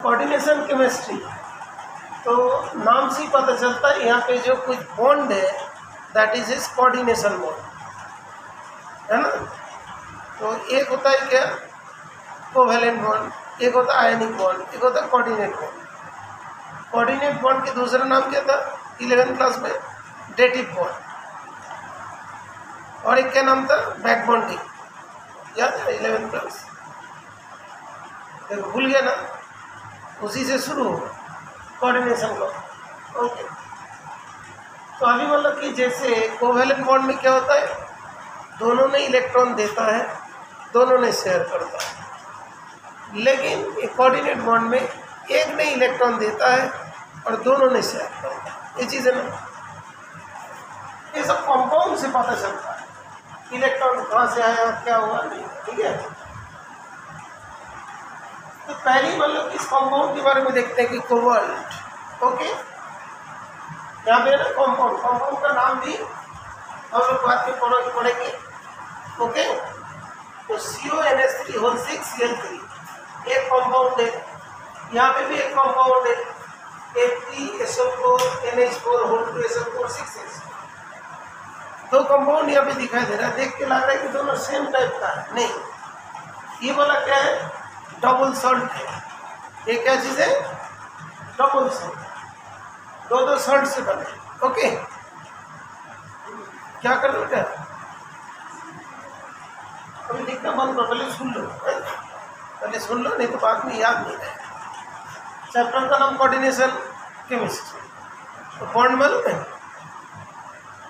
Coordination chemistry, तो नाम से ही पता चलता है यहाँ पे जो कुछ बॉन्ड है that is is coordination bond, है ना। तो एक होता है क्या, कोवैलेंट बॉन्ड, एक होता है आयनिक बॉन्ड, एक होता है कोऑर्डिनेट बॉन्ड। कोऑर्डिनेट बॉन्ड के दूसरा नाम क्या था 11th क्लास में, डेटिव बॉन्ड, और एक क्या नाम था बैक बॉन्डिंग, याद है 11th क्लास, देखो भूल गया ना, उसी से शुरू होगा कोऑर्डिनेशन का। ओके, तो अभी मतलब कि जैसे कोवैलेंट बॉन्ड में क्या होता है, दोनों ने इलेक्ट्रॉन देता है, दोनों ने शेयर करता है, लेकिन एक कोऑर्डिनेट बॉन्ड में एक ने इलेक्ट्रॉन देता है और दोनों ने शेयर करता है। ये चीज़ है ना, ये सब कंपाउंड से पता चलता है, इलेक्ट्रॉन कहाँ से आया क्या हुआ नहीं, ठीक है। तो पहली मतलब इस कंपाउंड के बारे में देखते हैं कि कोबाल्ट, ओके, यहाँ पे ना कंपाउंड, कंपाउंड का नाम भी हम लोग बाद में पढ़ेंगे, ओके। तो CONH3 एक कंपाउंड है, यहाँ पे भी एक कंपाउंड है Fe2SO4NH4 दो कंपाउंड यहाँ पे दिखाई दे रहा है, देख के लग रहा है कि दोनों सेम टाइप का है, नहीं, ये वाला क्या है डबल सॉल्ट है। ये क्या चीज़ है, डबल सॉल्ट, दो सॉल्ट से बने, ओके। क्या कर लो बेटा, अभी लिखना बंद करो, पहले सुन लो, पहले सुन लो, नहीं तो बाद में याद नहीं रहेगा। चैप्टर का नाम कोऑर्डिनेशन केमिस्ट्री। तो बॉन्ड मालूम है,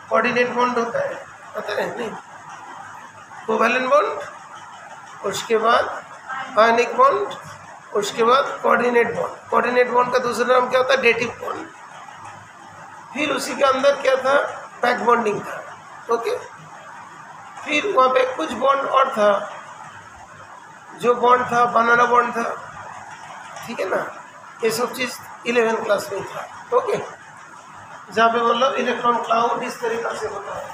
कोऑर्डिनेट बॉन्ड होता है, पता है नहीं, कोवैलेंट बॉन्ड, उसके बाद आयनिक बॉन्ड, उसके बाद कोऑर्डिनेट बॉन्ड। कोऑर्डिनेट बॉन्ड का दूसरा नाम क्या होता है, डेटिव बॉन्ड। फिर उसी के अंदर क्या था, बैक बॉन्डिंग था, ओके। फिर वहाँ पे कुछ बॉन्ड और था, जो बॉन्ड था बनाना बॉन्ड था, ठीक है ना। ये सब चीज़ 11th क्लास में था, ओके, जहाँ पे मतलब इलेक्ट्रॉन क्लाउड इस तरीका से होता है,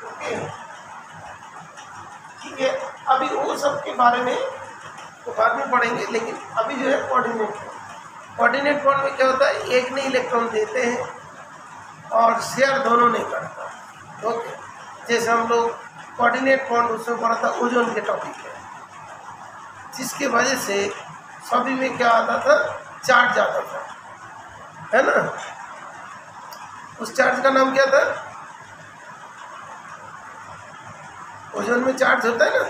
ओके, ठीक है। अभी वो सब के बारे में तो बाद में पढ़ेंगे, लेकिन अभी जो है कोऑर्डिनेट बॉन्ड में क्या होता है, एक ने इलेक्ट्रॉन देते हैं और शेयर दोनों नहीं करता, ओके। जैसे हम लोग कोऑर्डिनेट बॉन्ड उसमें पढ़ा था ओजोन के टॉपिक है, जिसके वजह से सभी में क्या आता था, चार्ज आता था, है ना। उस चार्ज का नाम क्या था, ओजोन में चार्ज होता है ना,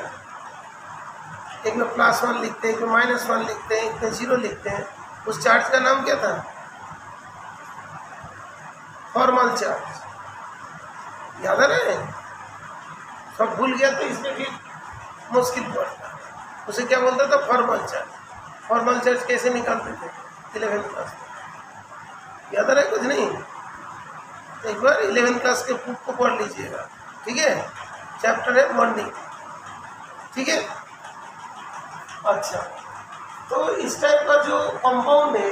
एक में +1 लिखते हैं, एक में -1 लिखते हैं, एक में 0 लिखते हैं, उस चार्ज का नाम क्या था, फॉर्मल चार्ज, याद आ रहा है। सब भूल गया तो इसमें फिर मुश्किल पड़ता, उसे क्या बोलता था, फॉर्मल चार्ज। फॉर्मल चार्ज कैसे निकालते थे 11th क्लास में, याद आ रहा है कुछ नहीं, एक बार 11th क्लास के बुक को पढ़ लीजिएगा, ठीक है, चैप्टर है बॉन्डिंग, ठीक है। अच्छा, तो इस टाइप का जो कंपाउंड है,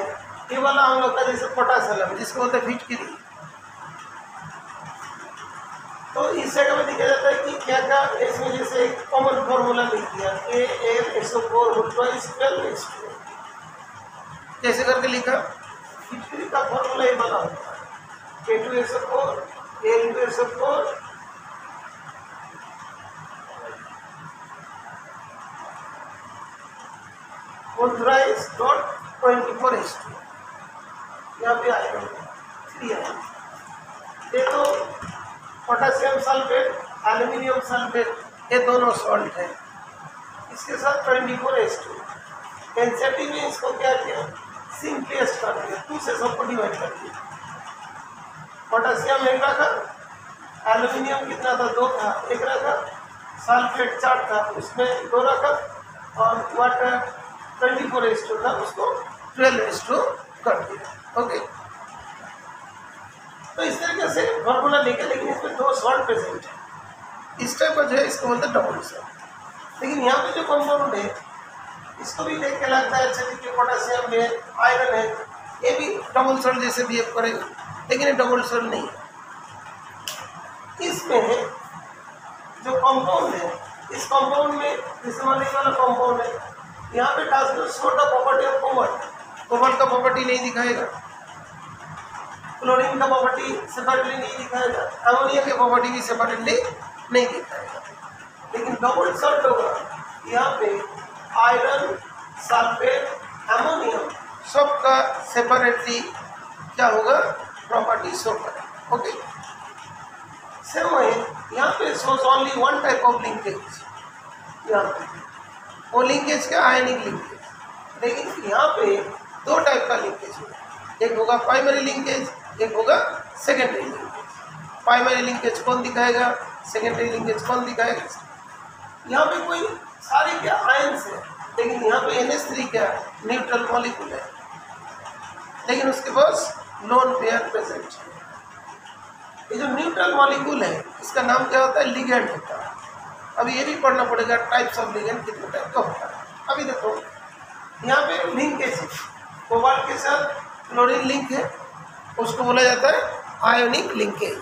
ये वाला हम लोग का जैसे पोटासियम, जिसको बोलते हैं फिटकिरी, तो इस जगह में देखा जाता है कि क्या क्या, इसमें जैसे एक कॉमन फॉर्मूला लिख दिया AlSO4 कैसे करके लिखा, फिटकिरी का फॉर्मूला ये बना होता है K2SO4 Al2SO4 24H2 यहाँ पे आएगा 3 आएगा। ये तो पोटेशियम सल्फेट, एल्यूमिनियम सल्फेट, ये दोनों सॉल्ट है, इसके साथ 24H2। एनसीईआरटी में इसको क्या किया, सिंपलेस्ट कर दिया, 2 से सबको डिवाइड कर दिया। पोटेशियम 1 रखा, एल्यूमिनियम कितना था, 2 था, 1 रखा, सल्फेट 4 था, उसमें 2 रखा, और वाटर 24H2 था, उसको 12H2 कर दिया, ओके। तो इस तरीके से फॉर्मूला लेके, लेकिन इसमें 2 सॉल्ट प्रेजेंट है, इस टाइप का जो है इसको बोलते हैं डबल सॉल्ट। लेकिन यहाँ पे जो कंपाउंड है, इसको भी देख के लगता है अच्छा कि पोटेशियम है, आयरन है, ये भी डबल सॉल्ट जैसे बिहेव करेगा, लेकिन ये डबल सॉल्ट नहीं है। इसमें जो कंपाउंड है इस कंपाउंड में जैसे मान लीजिए वाला कंपाउंड है, यहाँ पे does not the property of cobalt, cobalt का प्रॉपर्टी नहीं दिखाएगा, क्लोरीन का प्रॉपर्टी सेपरेटली नहीं दिखाएगा, अमोनिया की प्रॉपर्टी भी सेपरेटली नहीं दिखाएगा। लेकिन डबल सॉल्ट होगा, यहाँ पे आयरन, सल्फेट, अमोनियम सबका सेपरेटली क्या होगा, प्रॉपर्टी शो करेगा। ओके, सेम है यहाँ पे shows only one type of linkage, यहाँ पे वो लिंकेज क्या, आयनिक लिंकेज। लेकिन यहाँ पे दो टाइप का लिंकेज होगा, एक होगा प्राइमरी लिंकेज, एक होगा सेकेंडरी लिंकेज। प्राइमरी लिंकेज कौन दिखाएगा, सेकेंडरी लिंकेज कौन दिखाएगा। यहाँ पे कोई सारे क्या आयन्स है, लेकिन यहाँ पे NH3 क्या है, न्यूट्रल मॉलिक्यूल है, लेकिन उसके पास लोन पेयर प्रेजेंट है। ये जो न्यूट्रल मॉलिक्यूल है इसका नाम क्या होता है, लिगेंड होता है। अब ये भी पढ़ना पड़ेगा, टाइप्स ऑफ लिगेंड कितने टाइप का होता है। अभी देखो यहाँ पे लिंकेज है, कोबाल्ट के साथ क्लोरीन लिंक है, उसको बोला जाता है आयोनिक लिंकेज,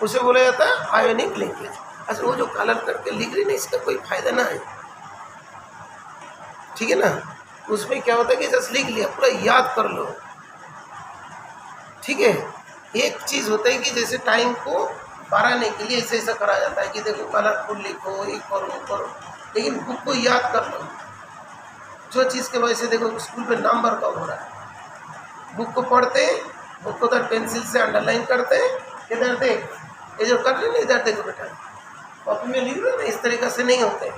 उसे बोला जाता है आयोनिक लिंकेज। अच्छा, वो जो कलर करके लिख रही ना, इसका कोई फायदा ना है, ठीक है ना। उसमें क्या होता है कि जस्ट लिख लिया, पूरा याद कर लो, ठीक है। एक चीज़ होता है कि जैसे टाइम को बढ़ाने के लिए ऐसा करा जाता है कि देखो कलरफुल लिखो, ये करो वो करो, लेकिन बुक को याद कर लो। जो चीज़ के वजह से देखो स्कूल में नंबर कम हो रहा है, बुक को पढ़ते हैं, बुक को उधर पेंसिल से अंडरलाइन करते हैं, इधर देख, ये जो कर रहे हैं इधर देखो बेटा, कॉपी में लिख रहे ना, इस तरीक़े से नहीं होते।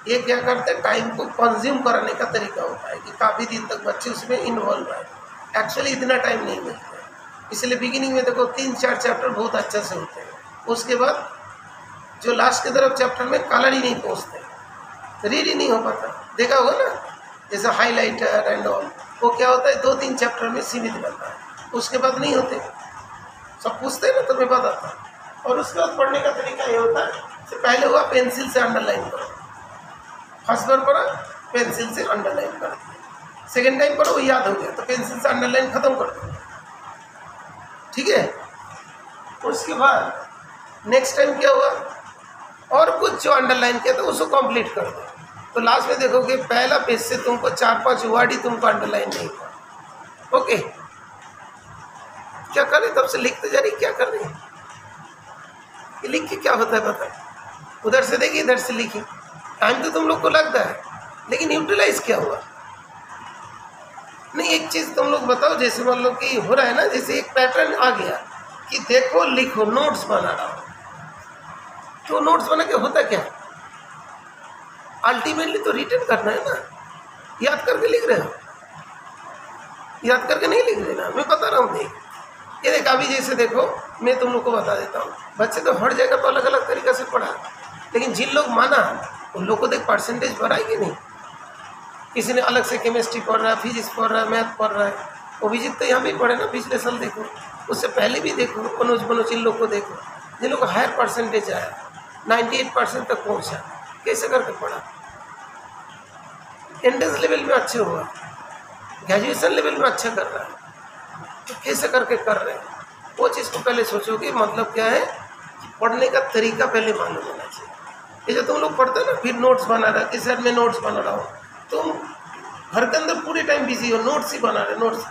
ये क्या करते हैं, टाइम को कंज्यूम कराने का तरीका होता है कि काफ़ी दिन तक बच्चे उसमें इन्वॉल्व है। एक्चुअली इतना टाइम नहीं मिलता है, इसलिए बिगिनिंग में देखो 3-4 चैप्टर बहुत अच्छे से होते हैं, उसके बाद जो लास्ट की तरफ चैप्टर में कलर ही नहीं पहुँचते, रीड ही नहीं हो पाता। देखा होगा ना, जैसे हाईलाइटर एंड ऑल, वो क्या होता है 2-3 चैप्टर में सीमित रहता है, उसके बाद नहीं होते। सब पूछते हैं ना, तुम्हें पता था। और उसके बाद पढ़ने का तरीका ये होता है, से पहले हुआ पेंसिल से अंडरलाइन करो, फर्स्ट बार पढ़ा पेंसिल से अंडरलाइन कर दिया, सेकेंड टाइम पढ़ो वो याद हो गया तो पेंसिल से अंडरलाइन खत्म कर दो, ठीक है। उसके बाद नेक्स्ट टाइम क्या हुआ, और कुछ जो अंडरलाइन किया था उसको कंप्लीट कर दो, तो लास्ट में देखोगे पहला पेज से तुमको 4-5 वर्ड ही तुमको अंडरलाइन नहीं हुआ। ओके, क्या कर रहे, तब से लिखते जा रही, क्या कर रही है, ये लिख के क्या होता है पता है, उधर से देखिए इधर से लिखी, टाइम तो तुम लोग को लगता है, लेकिन यूटिलाइज क्या हुआ नहीं। एक चीज़ तुम लोग बताओ, जैसे मान लो कि हो रहा है ना, जैसे एक पैटर्न आ गया कि देखो लिखो, नोट्स बना रहा हो, तो नोट्स बना के होता क्या, अल्टीमेटली तो रिटर्न करना है ना, याद करके लिख रहे हो, याद करके नहीं लिख रहे ना, मैं बता रहा हूँ। देख ये देख, अभी जैसे देखो मैं तुम लोग को बता देता हूँ, बच्चे तो हर जगह तो अलग अलग तरीक़े से पढ़ा, लेकिन जिन लोग माना उन लोग को देख परसेंटेज बढ़ाएगी नहीं। किसी ने अलग से केमिस्ट्री पढ़ रहा है, फिजिक्स पढ़ रहा है, मैथ पढ़ रहा है, अभिजीत तो यहाँ भी पढ़े ना, पिछले साल देखो, उससे पहले भी देखो, मनोज इन लोग को देखो, जिन लोग को हायर परसेंटेज आया, 98% तक पहुँचा, कैसे करके पढ़ा, एंट्रेंस लेवल में अच्छे हुआ, ग्रेजुएशन लेवल में अच्छा कर रहा है, तो कैसे करके कर रहे हैं, वो चीज़ को पहले सोचोगे। मतलब क्या है, पढ़ने का तरीका पहले मालूम होना चाहिए। ये जो तुम लोग पढ़ते हो ना, फिर नोट्स बना रहा, किस साइड में नोट्स बना रहा हो, तुम घर के अंदर पूरे टाइम बिजी हो, नोट्स ही बना रहे नोट्स,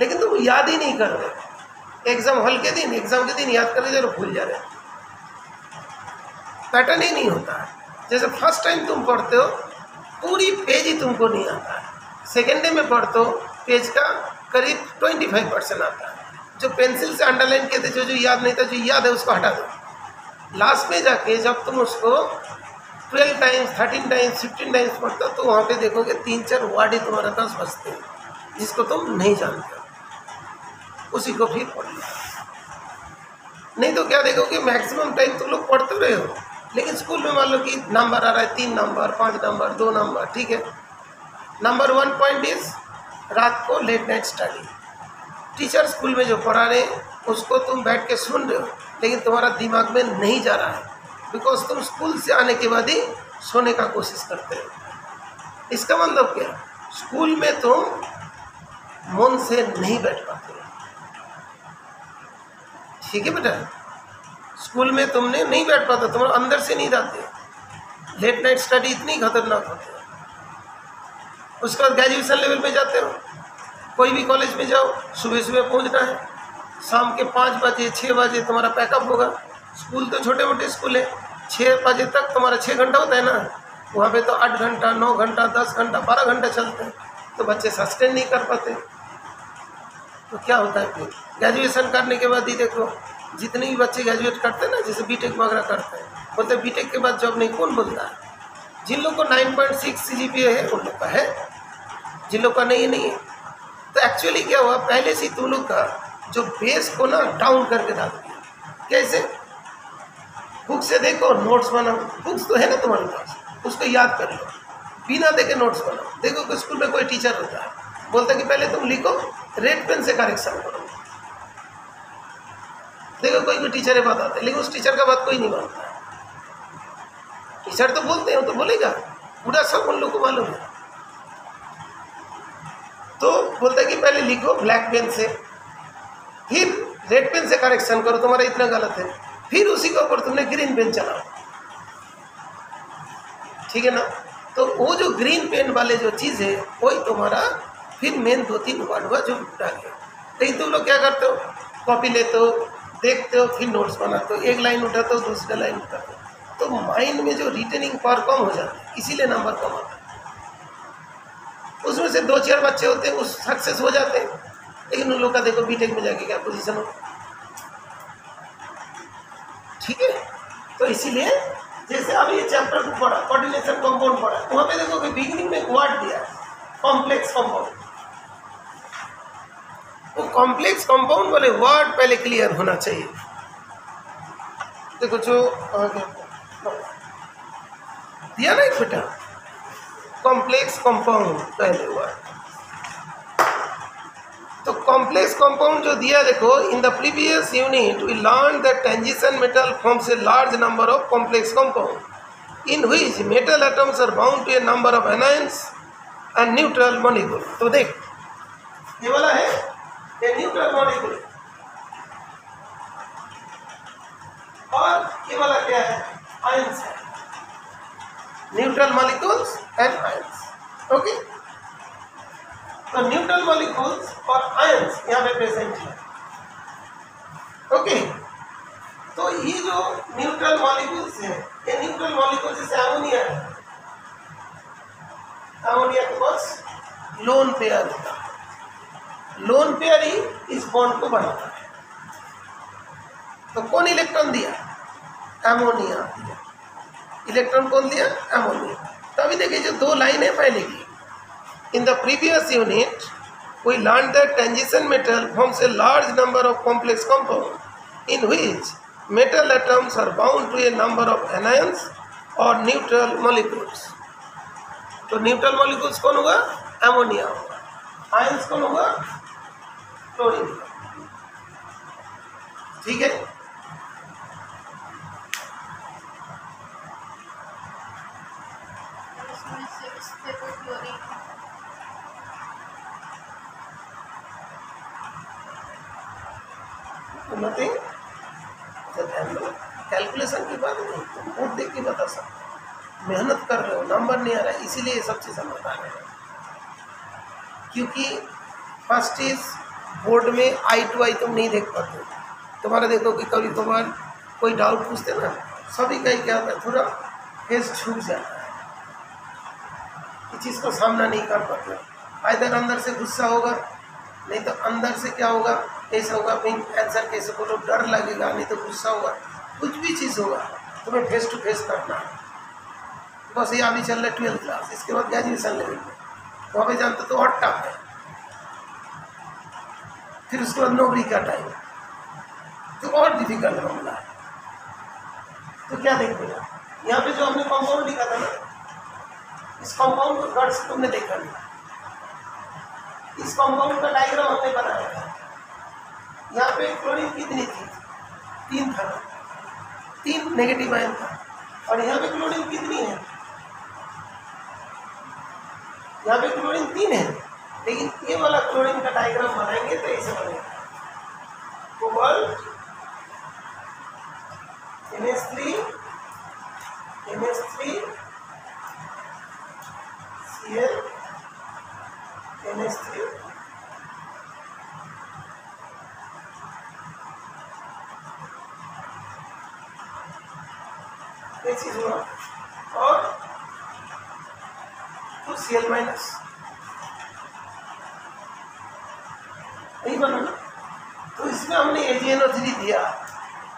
लेकिन तुम याद ही नहीं कर रहे। एग्जाम हॉल के दिन, एग्जाम के दिन याद कर रहे जा रहे, भूल जा रहे, पैटर्न ही नहीं होता है। जैसे फर्स्ट टाइम तुम पढ़ते हो पूरी पेज ही तुमको नहीं आता है, सेकेंड डे में पढ़ते हो पेज का करीब 25% आता है। जो पेंसिल से अंडरलाइन किए थे, जो याद नहीं था, जो याद है उसको हटा दो। लास्ट में जाके जब तुम उसको 12 टाइम्स, 13 टाइम्स, 15 टाइम्स पढ़ते हो, तो वहाँ पे देखोगे 3-4 वर्ड ही तुम्हारे पास बचते हैं जिसको तुम नहीं जानते, उसी को फिर पढ़ लो। नहीं तो क्या देखोगे, मैक्सिमम टाइम तुम लोग पढ़ते रहे हो, लेकिन स्कूल में मान लो कि नंबर आ रहा है 3 नंबर, 5 नंबर, 2 नंबर, ठीक है। नंबर 1 पॉइंट इज रात को late night study. Teacher school में जो पढ़ा रहे हैं उसको तुम बैठ के सुन रहे हो, लेकिन तुम्हारा दिमाग में नहीं जा रहा है, बिकॉज तुम स्कूल से आने के बाद ही सोने का कोशिश करते हो। इसका मतलब क्या, स्कूल में तुम मन से नहीं बैठ पाते, ठीक है बेटा, स्कूल में तुमने नहीं बैठ पाता, तुम्हारे अंदर से नहीं जाते, लेट नाइट स्टडी इतनी खतरनाक होती है। उसके बाद ग्रेजुएशन लेवल पे जाते हो, कोई भी कॉलेज में जाओ, सुबह सुबह पहुंचना है, शाम के 5 बजे 6 बजे तुम्हारा पैकअप होगा। स्कूल तो छोटे मोटे स्कूल है, 6 बजे तक तुम्हारा 6 घंटा होता है ना, वहाँ पे तो 8 घंटा 9 घंटा 10 घंटा 12 घंटा चलते हैं, तो बच्चे सस्टेन नहीं कर पाते। तो क्या होता है फिर ग्रेजुएशन करने के बाद ही देखो, जितने भी बच्चे ग्रेजुएट करते हैं ना, जैसे बीटेक वगैरह करते हैं, बोलते बीटेक के बाद जॉब नहीं, कौन बोलता है? जिन लोग को 9.6 CGPA है उन लोग का है, जिन लोग का नहीं है। तो एक्चुअली क्या हुआ, पहले से तुम लोग का जो बेस को ना डाउन करके डाल दिया। कैसे? बुक से देखो, नोट्स बनाओ, बुक्स तो है ना तुम्हारे पास, उसको याद कर लो, बिना देखे नोट्स बनाओ। देखो कि स्कूल में कोई टीचर होता है, बोलता है कि पहले तुम लिखो, रेड पेन से करेक्शन करो। देखो कोई टीचर है बताते हैं, लेकिन उस टीचर का बात कोई नहीं मानता है। टीचर तो बोलते हैं, वो तो बोलेगा, पूरा सब उन लोग को मालूम है। तो बोलता है कि पहले लिखो ब्लैक पेन से, फिर रेड पेन से करेक्शन करो, तुम्हारा इतना गलत है, फिर उसी के ऊपर तुमने ग्रीन पेन चलाओ, ठीक है ना। तो वो जो ग्रीन पेन वाले जो चीज़ है वही तुम्हारा फिर मेन 2-3 वर्ड हुआ जो उठा गया। लेकिन तुम लोग क्या करते हो, कॉपी लेते हो, देखते हो, फिर नोट्स बनाते हो, एक लाइन उठाते हो, दूसरा लाइन उठाते हो, तो माइंड में जो रिटेनिंग पावर कम हो जाती है, इसीलिए नंबर कम आता है। उसमें से 2-4 बच्चे होते हैं उस सक्सेस हो जाते हैं, लेकिन उन लोग का देखो बीटेक में जाके क्या पोजीशन हो, ठीक है। तो इसीलिए जैसे अभी ये चैप्टर को पढ़ा, कोऑर्डिनेशन कंपाउंड पढ़ा, वहाँ पे देखो कि बिगिनिंग में एक वर्ड दिया है कॉम्प्लेक्स कंपाउंड। वो कॉम्प्लेक्स कंपाउंड वाले वर्ड पहले क्लियर होना चाहिए। देखो जो दिया ना एक बेटा, कॉम्प्लेक्स कंपाउंड पहले वर्ड, तो कॉम्प्लेक्स कंपाउंड जो दिया देखो, in the previous unit we learn that transition metal forms a large number of complex compound in which metal atoms are bound to a number of anions and neutral molecule. तो देख ये वाला है ये neutral molecule, और ये वाला क्या है, आयंस है, neutral molecules and ions. Okay, तो न्यूट्रल मॉलिक्यूल्स और आयंस यहाँ पे प्रेजेंट है। ओके, तो ये जो न्यूट्रल मॉलिक्यूल्स है, ये न्यूट्रल मॉलिक्यूल्स जैसे अमोनिया है, अमोनिया के पास लोन पेयर होता है, लोन पेयर ही इस बॉन्ड को बनाता है। तो कौन इलेक्ट्रॉन दिया, अमोनिया दिया, इलेक्ट्रॉन कौन दिया, अमोनिया। तो अभी देखिए जो 2 लाइन है पहले की, in the previous unit we learned that transition metal forms a large number of complex compounds in which metal atoms are bound to a number of anions or neutral molecules। तो neutral molecules कौन होगा, ammonia होगा, ions कौन होगा, chlorine, ठीक है। Calculation की बात नहीं, तुम बोर्ड देख के बता सकते, मेहनत कर रहे हो, नंबर नहीं आ रहा है, इसीलिए ये सब चीज़ हम बता रहे हैं। क्योंकि फर्स्ट चीज़ बोर्ड में आई टू आई तुम नहीं देख पाते। तुम्हारा देखो कि कभी कभार कोई डाउट पूछते ना, सभी का ही क्या होता है, थोड़ा फेस झुक जाता है, इस चीज़ को सामना नहीं कर पाते। आइदर अंदर से गुस्सा होगा, नहीं तो अंदर से क्या होगा, ऐसा होगा, फिर आंसर कैसे बोलो, डर लगेगा, नहीं तो गुस्सा होगा, कुछ भी चीज़ होगा, तुम्हें फेस टू फेस करना है। बस ये अभी चल रहा है 12th क्लास, इसके बाद ग्रेजुएशन लेवल में, वहाँ पे जानते तो और टफ है, फिर उसके बाद नौकरी का टाइम तो और डिफिकल्ट मामला है। तो क्या देखिएगा यहाँ पे जो हमने कंपाउंड लिखा था ना, इस कंपाउंड को गढ़ से तुमने देखा नहीं, इस कंपाउंड का डायग्राम हमने बनाया था। यहाँ पे क्लोरीन कितनी थी, 3 था, 3 नेगेटिव आयन था, और यहाँ पे क्लोरीन कितनी है, यहाँ पे क्लोरीन 3 है, लेकिन ये वाला क्लोरीन का डायग्राम बनाएंगे तो ऐसे बनेगा, कोबाल्ट NH3 Cl NH3 ये चीज हुआ और 2Cl माइनस नहीं बना ना। तो इसमें हमने AgNO3 दिया,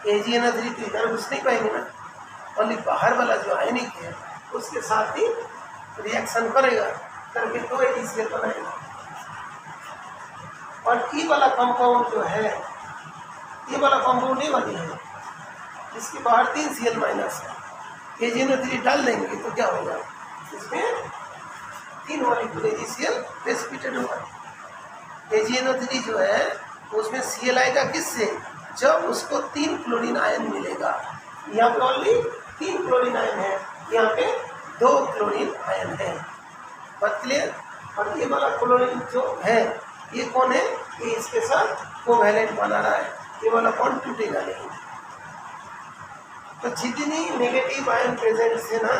AgNO3 तो इधर घुस नहीं पाएंगे ना, ओनली बाहर वाला जो आयनिक है उसके साथ ही रिएक्शन करेगा, करके 2 AgCl बनाएगा। और ये वाला कंपाउंड जो है, ये वाला कंपाउंड ये वाली है, इसके बाहर 3Cl माइनस है, AgNO3 डाल देंगे तो क्या होगा, इसमें 3 मॉलिक्यूल AgCl प्रेसिपिटेट होगा। AgNO3 जो है उसमें Cl आएगा किससे, जब उसको 3 क्लोरीन आयन मिलेगा। यहाँ पे ओनली 3 क्लोरीन आयन है, यहाँ पे 2 क्लोरीन आयन है। बात क्लियर। और ये वाला क्लोरीन जो है ये कौन है, ये इसके साथ कोवैलेंट बना रहा है, ये वाला बॉन्ड टूटेगा नहीं। तो जितनी नेगेटिव आयन प्रेजेंट है ना,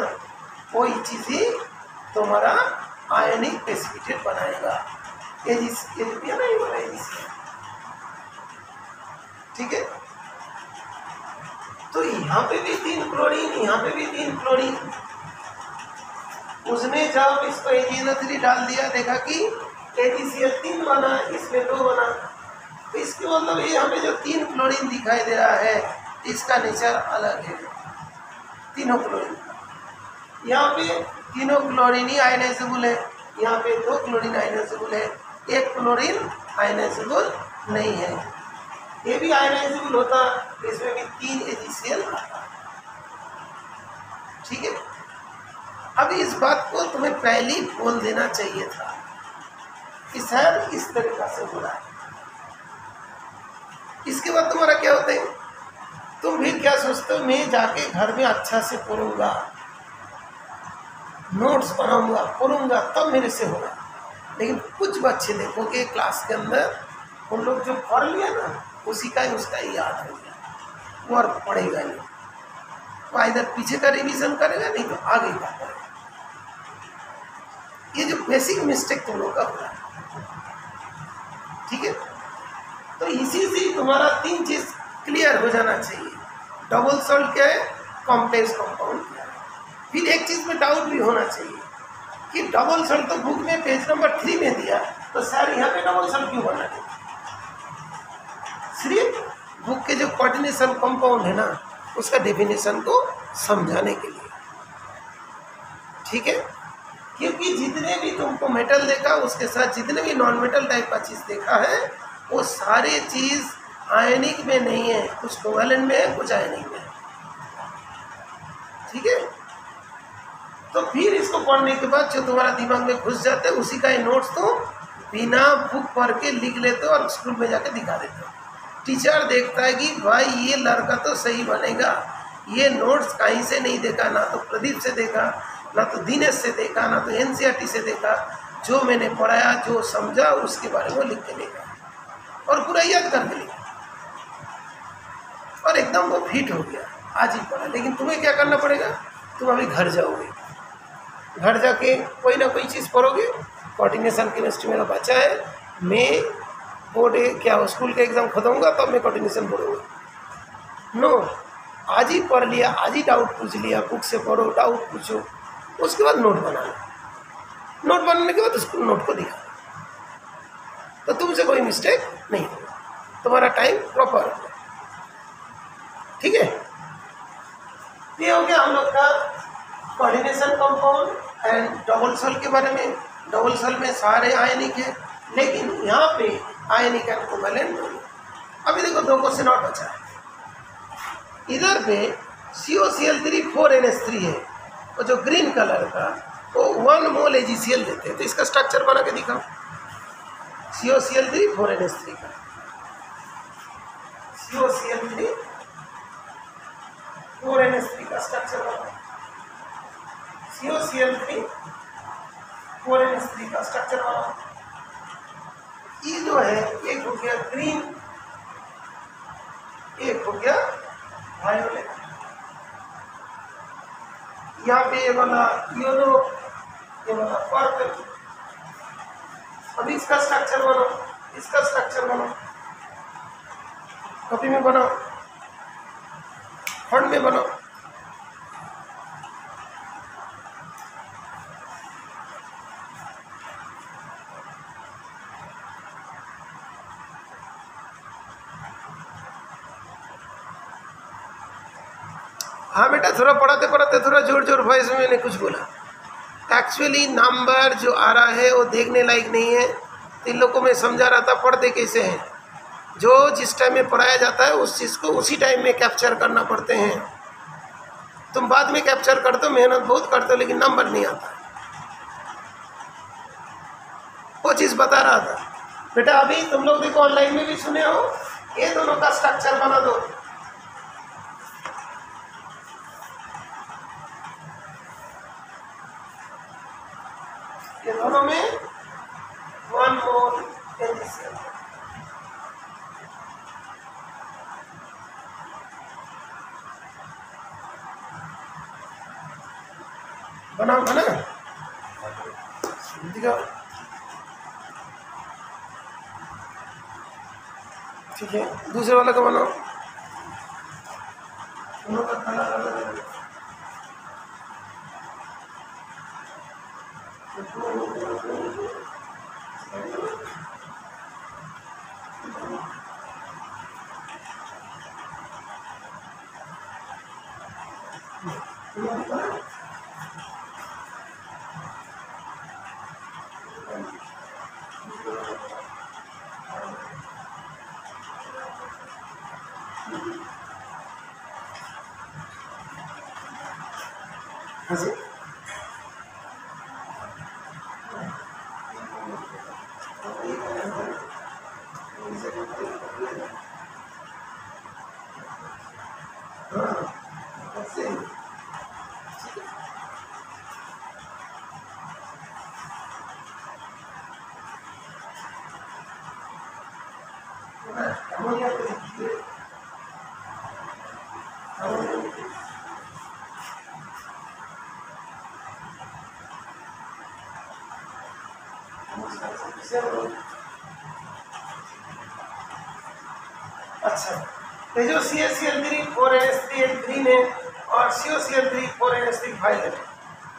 वही चीज ही तुम्हारा आयनिक प्रेसिपिटेट बनाएगा। ठीक है। तो यहाँ पे भी 3 क्लोरीन, यहाँ पे भी 3 क्लोरीन। उसने जब इसको AgNO3 डाल दिया, देखा कि AgCl 3 बना, इसमें 2 बना। तो इसके मतलब ये यहाँ पे जो 3 क्लोरीन दिखाई दे रहा है, इसका नेचर अलग है, तीनों क्लोरीन। यहाँ पे तीनों क्लोरीन ही आयनाइजेबल है, यहाँ पे 2 क्लोरीन आयनाइजेबल है, 1 क्लोरीन आयनाइजेबल नहीं है। ये भी आयनाइजेबल होता, इसमें भी 3 AgCl आता। ठीक है। अब इस बात को तुम्हें पहले ही बोल देना चाहिए था कि सर इस तरीका से हो रहा है। इसके बाद तुम्हारा क्या होता है, तुम भी क्या सोचते हो, मैं जाके घर में अच्छा से पढ़ूंगा, नोट्स बनाऊंगा, पढ़ूंगा, तब मेरे से होगा। लेकिन कुछ बच्चे देखोगे क्लास के अंदर, उन लोग जो पढ़ लिया ना, उसी का ही उसका ही याद हो गया, वो और पढ़ेगा नहीं। वो इधर पीछे का रिवीजन करेगा, नहीं तो आगे का करेगा। ये जो बेसिक मिस्टेक तुम लोग का हो रहा है। ठीक है। तो इसी से तुम्हारा 3 चीज क्लियर हो जाना चाहिए। डबल सॉल्ट क्या है, कॉम्प्लेक्स कंपाउंड क्या है। फिर एक चीज में डाउट भी होना चाहिए कि डबल सॉल्ट तो बुक में पेज नंबर 3 में दिया, तो सर यहाँ पे डबल सॉल्ट क्यों बना दिया। सिर्फ बुक के जो कोऑर्डिनेशन कंपाउंड है ना, उसका डेफिनेशन को समझाने के लिए। ठीक है। क्योंकि जितने भी तुमको मेटल देखा, उसके साथ जितने भी नॉन मेटल टाइप का चीज़ देखा है, वो सारे चीज़ आयनिक में नहीं है, कुछ कोवैलेंट में है, कुछ आयनिक में है। ठीक है। तो फिर इसको पढ़ने के बाद जो तुम्हारा दिमाग में घुस जाते है, उसी का ये नोट्स तो बिना बुक पढ़ के लिख लेते हो और स्कूल में जाके दिखा देते हो। टीचर देखता है कि भाई ये लड़का तो सही बनेगा, ये नोट्स कहीं से नहीं देखा, ना तो प्रदीप से देखा, ना तो दिनेश से देखा, ना तो NCERT से देखा। जो मैंने पढ़ाया, जो समझा, उसके बारे में लिख के देखा और पूरा याद करके लिखा और एकदम वो फिट हो गया, आज ही पढ़ा। लेकिन तुम्हें क्या करना पड़ेगा, तुम अभी घर जाओगे, घर जाके कोई ना कोई चीज़ पढ़ोगे। कोऑर्डिनेशन केमिस्ट्री मेरा बच्चा है, मैं बोर्ड क्या स्कूल का एग्ज़ाम खत्म होगा तब मैं कोऑर्डिनेशन पढ़ूँगा। नो, आज ही पढ़ लिया, आज ही डाउट पूछ लिया, बुक से पढ़ो, डाउट पूछो, उसके बाद नोट बना लो। नोट बनाने के बाद स्कूल नोट को दिखा, तो तुमसे कोई मिस्टेक नहीं होगा, तुम्हारा टाइम प्रॉपर होगा। ठीक है। ये हो गया हम लोग का coordination compound and double salt के बारे में। डबल सॉल्ट में सारे आयनिक है, लेकिन यहाँ पे आयनिक एंड कोवैलेंट नहीं। अभी देखो 2 क्वेश्चन और बचा है। इधर पे COCl3 4NH3 है, और जो ग्रीन कलर का वो 1 मोल AgCl देते हैं। तो इसका स्ट्रक्चर बना के दिखाओ, COCl3 4NH3 का। COCl3 4NH3 का स्ट्रक्चर बना, COCl3 4NH3 का स्ट्रक्चर बना। ये जो है, एक हो गया ग्रीन, एक हो गया वायोलेट। यहाँ पे ये वाला येलो, ये बना पर्पल। अभी इसका स्ट्रक्चर बनाओ, इसका स्ट्रक्चर बनाओ, कॉपी में बनाओ, फंड में बनाओ। हाँ बेटा, थोड़ा पढ़ाते पढ़ाते थोड़ा जोर जोर वॉइस में मैंने कुछ बोला। एक्चुअली नंबर जो आ रहा है वो देखने लायक नहीं है। तो इन लोगों को मैं समझा रहा था पढ़ते कैसे हैं। जो जिस टाइम में पढ़ाया जाता है उस चीज़ को उसी टाइम में कैप्चर करना पड़ते हैं। तुम बाद में कैप्चर करते हो, मेहनत बहुत करते हो, लेकिन नंबर नहीं आता। वो चीज़ बता रहा था बेटा। अभी तुम लोग देखो ऑनलाइन में भी सुने हो, ये दोनों का स्ट्रक्चर बना दो। ये दोनों में वन मोल एनजीसीएल बनाओ, बना ठीक है। दूसरे वाला का बनाओ, दोनों का कलर अलग अलग। हाँ जी, अच्छा। ये जो CaCl3 4NH3 ग्रीन है और COCl3 4NH3 वायलेट है,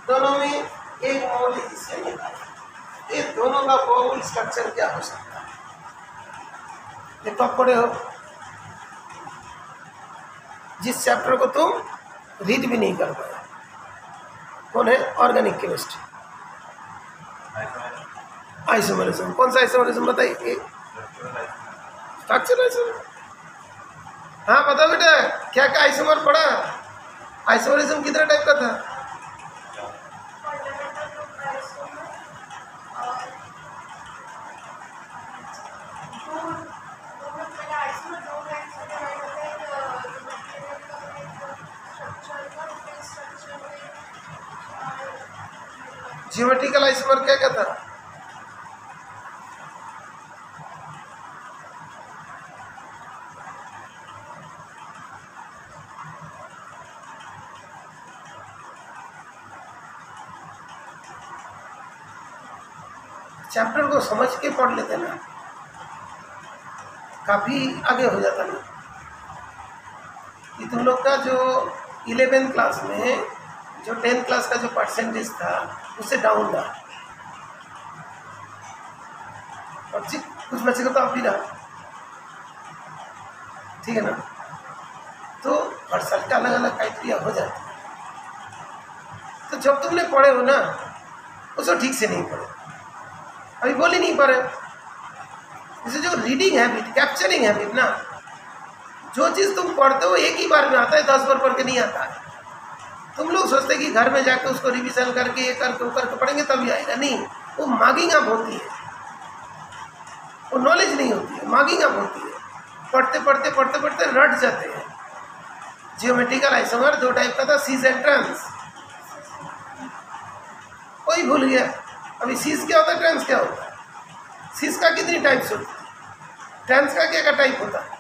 दोनों में एक मोल इससे निकाला। ये दोनों का बाउल स्ट्रक्चर क्या हो सकता है? ये तो आप पढ़े हो। जिस चैप्टर को तुम रीड भी नहीं कर पाए, कौन है? Organic chemistry, isomerism. कौन सा आइसोमरिज्म बताइए? Structure isomer. हाँ बता बेटा, क्या क्या आइसोमर पढ़ा? आइसोमरिज्म कितने टाइप का था? ज्योमेट्रिकल आइसोमर क्या क्या था? चैप्टर को समझ के पढ़ लेते ना, काफ़ी आगे हो जाता ना। कि तुम लोग का जो 11th क्लास में जो 10th क्लास का जो परसेंटेज था उससे डाउन रहा। बच्चे कुछ बच्चे को तो आप भी रहा, ठीक है ना। तो हर साल का अलग अलग क्राइटेरिया हो जाता है। तो जब तुमने पढ़े हो ना, उसको ठीक से नहीं पढ़े, अभी बोल ही नहीं पा रहे। जैसे जो रीडिंग हैबिट, कैप्चरिंग हैबिट ना, जो चीज़ तुम पढ़ते हो एक ही बार में आता है, 10 बार पढ़ के नहीं आता है। तुम लोग सोचते कि घर में जाकर उसको रिविजन करके ये करके वो करके पढ़ेंगे तभी आएगा, नहीं। वो मागिंग अप होती है, वो नॉलेज नहीं होती है, मागिंग अप होती है। पढ़ते पढ़ते पढ़ते पढ़ते रट जाते हैं। जियोमेट्रिकल आइसोमर 2 टाइप का था, सीज एंड ट्रांस। कोई भूल गया। अभी सीज क्या होता है, ट्रांस क्या होता है? सीज का कितनी टाइप्स होती है, ट्रांस का क्या क्या टाइप होता है?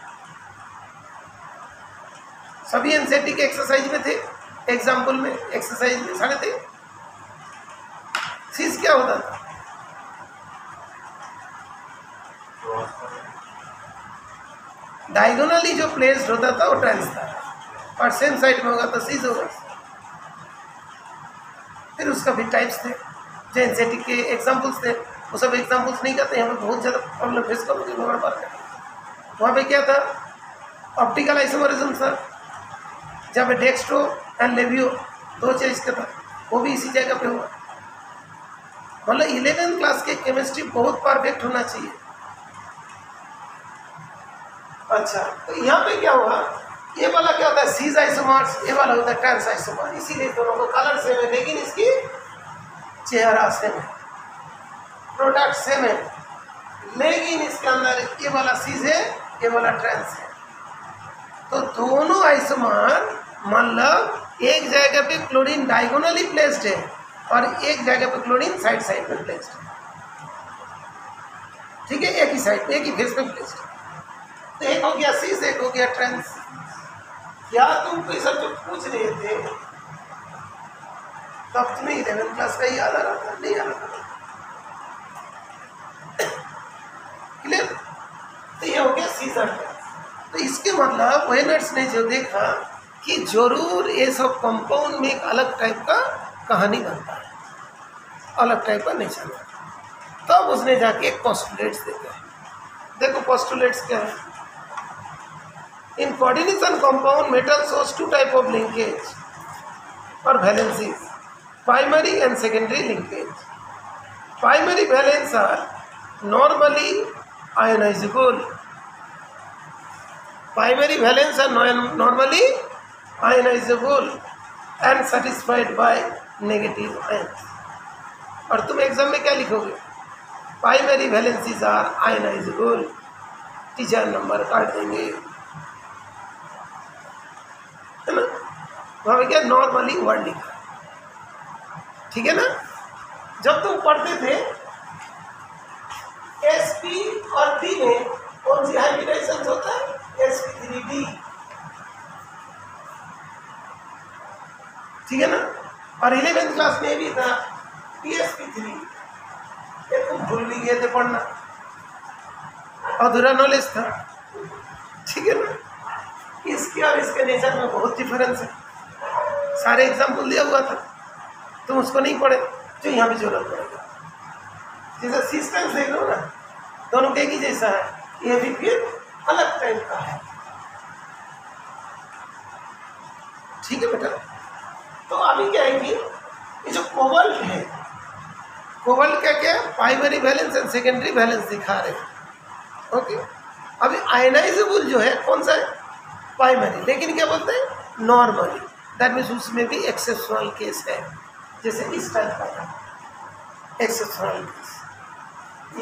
सभी एनसीईआरटी के एक्सरसाइज में थे, एग्जाम्पल में एक्सरसाइज में सारे थे। सीज क्या होता था? डायगोनली जो प्लेस्ड होता था वो ट्रांस था, और सेम साइड में होगा तो सीज होगा। फिर उसका भी टाइप्स थे, जो एनसीईआरटी के एग्जाम्पल्स थे, वो सब एग्जाम्पल्स नहीं करते, यहाँ पे बहुत ज़्यादा प्रॉब्लम फेस करोगे भगवान बात करें। वहाँ पे क्या था? ऑप्टिकल आइसोमरिज्म था, जहाँ पे डेक्स्ट्रो एंड लेवियो दो चीज़ का था, वो भी इसी जगह पे हुआ। मतलब 11th क्लास के केमिस्ट्री बहुत परफेक्ट होना चाहिए। अच्छा, तो यहाँ पे क्या हुआ? ये वाला क्या होता है? सीज आइसोमर्स, ये वाला होता है ट्रांस आइसोमर। इसीलिए दोनों को कलर सेम है, लेकिन इसकी चेहरा सेम है, प्रोडक्ट सेम है, लेकिन इसके अंदर ये वाला सीज है, ये वाला ट्रांस है। तो दोनों आइसोमर मतलब एक जगह पे क्लोरीन डायगोनली प्लेस्ड है और एक जगह पे क्लोरीन साइड साइड में प्लेस्ड है। ठीक है, एक ही साइड पे, एक ही फेस पे प्लेस्ड है। तो एक हो गया सीज, एक हो गया ट्रांस। क्या तुम कोई सब जो पूछ रहे थे तब तुम्हें 11th क्लास का याद आ रहा था? नहीं आ रहा था। क्लियर? तो ये हो गया सीजर ट्रांस। तो इसके मतलब वेनर्स ने जो देखा कि जरूर ये सब कंपाउंड में एक अलग टाइप का कहानी बनता है, अलग टाइप का नेचर। तब उसने जाके पोस्टुलेट्स देखा। देखो पोस्टुलेट्स क्या है? In coordination compound, metal shows two type of linkage or valencies, primary and secondary linkage. Primary valence are normally ionizable. Primary valence are normally ionizable and satisfied by negative ions. और तुम exam में क्या लिखोगे? Primary valencies are ionizable. Teacher number काट देंगे, है ना? वहाँ पे क्या नॉर्मली वर्ड लिखा, ठीक है ना? जब तुम पढ़ते थे sp और d में कौन सी हाइब्रिडाइजेशन होता है? sp3d, ठीक है ना? और 11th क्लास में भी था psp3। ये तुम भूल भी गए थे पढ़ना, अधूरा नॉलेज था, ठीक है ना? इसके और इसके नेचर में बहुत डिफरेंस है। सारे एग्जाम्पल दिया हुआ था, तुम उसको नहीं पढ़े, जो यहाँ भी जरूरत पड़ेगा। जैसे सिस्टम देख लो ना, दोनों के एक ही जैसा है, ये भी फिर अलग टाइप का है, ठीक है बेटा? तो अभी क्या है कि ये जो कोबाल्ट है, कोबाल्ट का क्या है? Primary valence and secondary valence दिखा रहे हैं। ओके, अभी आयनाइजेबल जो है कौन सा है? प्राइमरी, लेकिन क्या बोलते हैं? नॉर्मली। दैट मीन्स उसमें भी एक्सेप्शनल केस है, जैसे इस टाइप का था एक्सेप्शनल केस,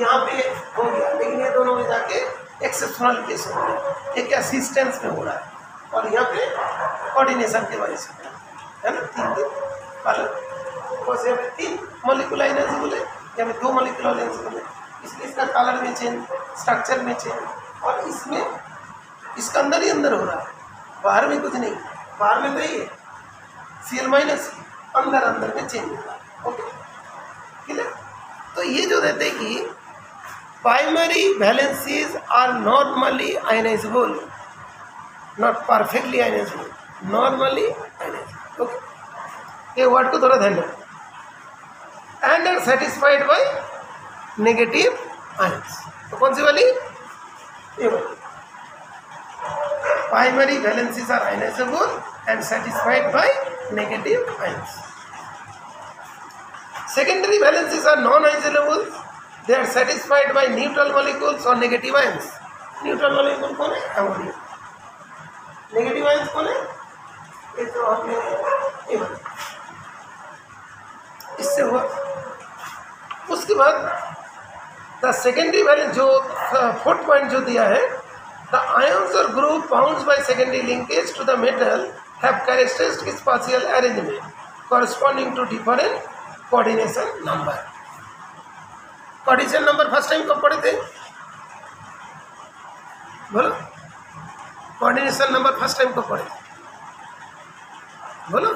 यहाँ पे हो गया, लेकिन ये दोनों में जाके एक्सेप्शनल केस हो गया। ये क्या सिस्टेंस में हो रहा है, और यहाँ पे कोऑर्डिनेशन के वजह से, है ना? तीन पालन, यहाँ पे 3 मॉलिक्यूल आयनाइजेबल है, यहाँ पे 2 मॉलिक्यूल आयनाइजेबल है, इसलिए इसका कलर में चेंज, स्ट्रक्चर में चेंज, और इसमें इसका अंदर ही अंदर हो रहा है, बाहर में कुछ नहीं। बाहर में तो ये Cl माइनस, अंदर अंदर में चेंज हो रहा है। Okay, clear? तो ये जो रहते हैं कि primary valencies are normally ionizable, not perfectly ionizable, normally ionizable. Okay, ये वर्ड को थोड़ा ध्यान रखो। And are satisfied by negative ions. तो कौन सी वाली? ये वाली। Primary valencies are ionizable and satisfied by negative ions. Secondary valencies are non-ionizable. They are satisfied by neutral molecules or negative ions. Neutral molecule कौन है? अमोनियम। Negative ions कौन है? ये तो हमने इससे हुआ। उसके बाद the secondary valence जो 4th point जो दिया है, the ions or group bound by secondary linkage to the metal have characteristic spatial arrangement corresponding to different coordination number. coordination number first time कब पढ़े थे? बोलो, coordination number फर्स्ट टाइम कब पढ़े थे? बोलो,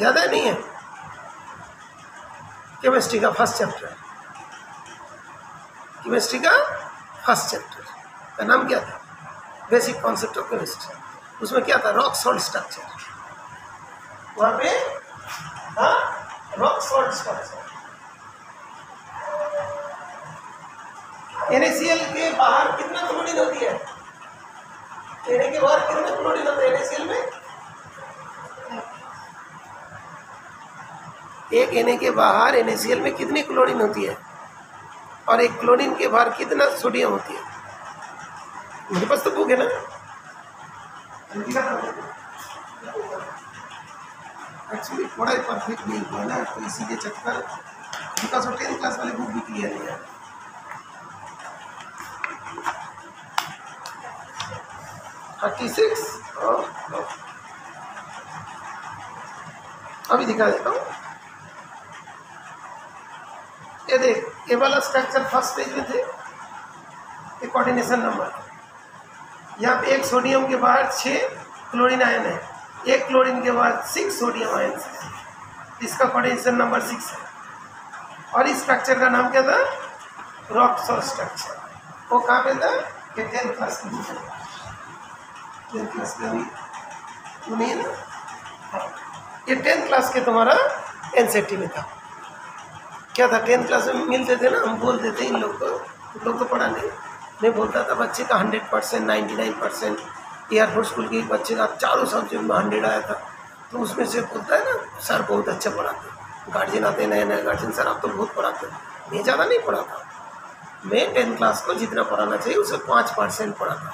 याद है? नहीं है? केमिस्ट्री का फर्स्ट चैप्टर, केमिस्ट्री का फर्स्ट चैप्टर का नाम क्या था? Basic concept of chemistry. उसमें क्या था? Rock salt structure. वहाँ पे रॉक सॉल्ट स्ट्रक्चर। NaCl के बाहर कितना क्लोरीन होती है? Na के बाहर कितना क्लोरीन होता है NaCl में? एक Na के बाहर NaCl में कितनी क्लोरीन होती है और एक क्लोरीन के बाहर कितना सोडियम होती है? मेरे पास तो बुक है ना। एक्चुअली पढ़ाई परफेक्ट नहीं हुआ ना, तो इसीलिए चक्कर, बिकॉज वो 10th क्लास वाली बुक भी क्लियर नहीं है। अभी दिखा देता हूँ। ये देख, ये वाला स्ट्रक्चर फर्स्ट पेज में थे, कोऑर्डिनेशन नंबर। यहाँ पे एक सोडियम के बाहर 6 क्लोरीन आयन है, एक क्लोरीन के बाद 6 सोडियम आयन है। इसका कोऑर्डिनेशन नंबर 6 है। और इस स्ट्रक्चर का नाम क्या था? Rock salt structure. वो कहाँ पे था? ये 10th क्लास की बुक है, 10th क्लास का भी नहीं है ना। ये 10th क्लास के तुम्हारा NCERT में था। क्या था? 10th क्लास में मिलते थे ना, हम बोलते थे इन लोग को, लोग तो पढ़ा नहीं। मैं बोलता था बच्चे का 100%, 99%। एयरफोर्स स्कूल के एक बच्चे का चारों सब्जेक्ट में 100 आया था। तो उसमें से बोलता है ना, सर बहुत अच्छा पढ़ाते। गार्जियन आते, नए नए गार्जियन, सर आप तो बहुत पढ़ाते। मैं ज़्यादा नहीं पढ़ाता, मैं 10th क्लास को जितना पढ़ाना चाहिए उसे 5% पढ़ाता,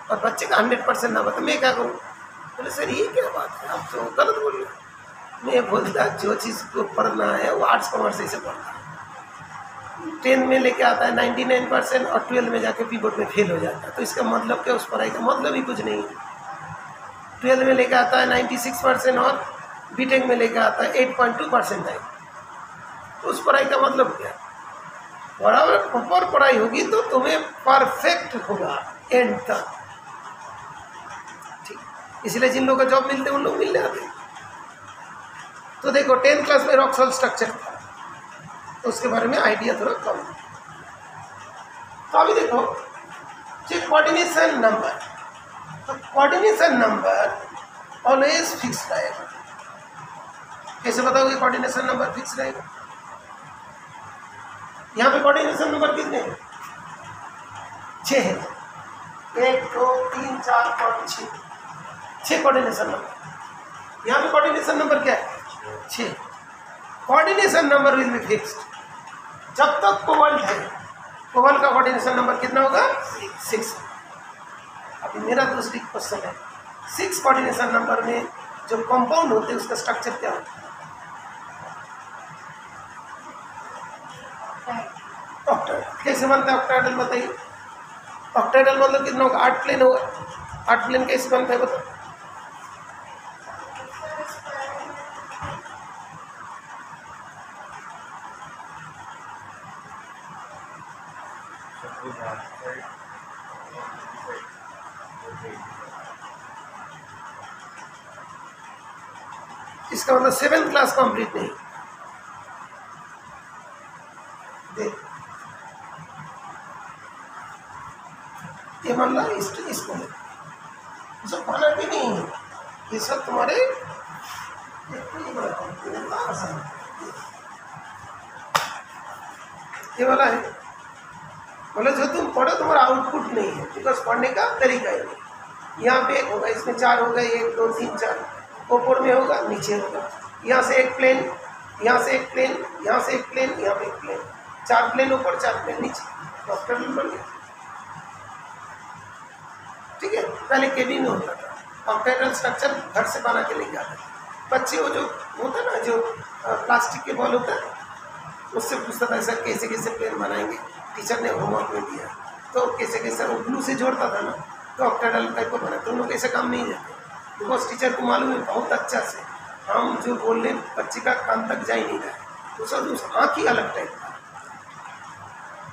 और बच्चे का 100% ना बता, मैं क्या करूँ? बोले सर ये क्या बात है, आप तो गलत बोल रहे। मैं बोलता जो चीज़ को पढ़ना है वो आर्ट्स कॉमर्स से पढ़ता है। 10th में लेके आता है 99% और 12th में जाके पीबोर्ड में फेल हो जाता है। तो इसका मतलब क्या? उस पढ़ाई का मतलब ही कुछ नहीं है। 12th में लेके आता है 96% और बीटेक में लेके आता है 8.2% है। तो उस पढ़ाई का मतलब क्या? बराबर प्रॉपर पढ़ाई होगी तो तुम्हें परफेक्ट होगा एंड तक। ठीक, इसलिए जिन लोगों को जॉब मिलते हैं उन लोग मिल जाते हैं। तो देखो 10th क्लास में रॉक सॉल्ट स्ट्रक्चर था, तो उसके बारे में आइडिया थोड़ा कम है। तो अभी देखो जो कोऑर्डिनेशन नंबर, तो कोऑर्डिनेशन नंबर ऑलवेज फिक्स रहेगा। कैसे बताओगे कोऑर्डिनेशन नंबर फिक्स रहेगा? यहाँ पे कोऑर्डिनेशन नंबर कितने हैं? 6 है। 1 2 3 4 5 6 कोऑर्डिनेशन नंबर। यहाँ पे कोऑर्डिनेशन नंबर क्या है? 6। Coordination number will be fixed जब तक कोवल्ट है। कोवल्ट का कोऑर्डिनेशन नंबर कितना होगा? 6। अभी मेरा दूसरी क्वेश्चन है, 6 कोऑर्डिनेशन नंबर में जो कंपाउंड होते हैं उसका स्ट्रक्चर क्या होता है? ऑक्टाइडल। कैसे बनता है ऑक्टाइडल बताइए? ऑक्टाइडल मतलब कितना होगा? 8 प्लेन होगा। 8 प्लेन कैसे बनता है बताओ? इसका मतलब 7th क्लास कंप्लीट नहीं। देख ये मान लो इसको सब पाना भी नहीं है, ये सब तुम्हारे ये वाला है। मतलब जो तुम पढ़ो तुम्हारा आउटपुट नहीं है, बिकॉज पढ़ने का तरीका ही नहीं। यहाँ पे 1 होगा, इसमें 4 होगा, 1 2 3 4, ऊपर में होगा नीचे होगा। यहाँ से एक प्लेन, यहाँ से एक प्लेन, यहाँ से एक प्लेन, यहाँ पे एक प्लेन, 4 प्लेन ऊपर 4 प्लेन नीचे, तो ऑक्टाइडल बन गया। ठीक है, पहले केबी में होता था ऑक्टाइडल स्ट्रक्चर, घर से बना के लेके आते बच्चे। वो जो होता है ना, जो प्लास्टिक के बॉल होता है, उससे पूछता था सर कैसे कैसे प्लेन बनाएंगे, टीचर ने होमवर्क में दिया तो कैसे कैसे वो ग्लू से जोड़ता था ना, तो ऑक्टाइडल टाइप को बना। तो उन लोग ऐसे काम नहीं जाते, बिकॉज टीचर को मालूम है बहुत अच्छा से हम जो बोल रहे बच्चे का कान तक जा ही नहीं रहा है, तो सब उस आँख ही अलग टाइप का,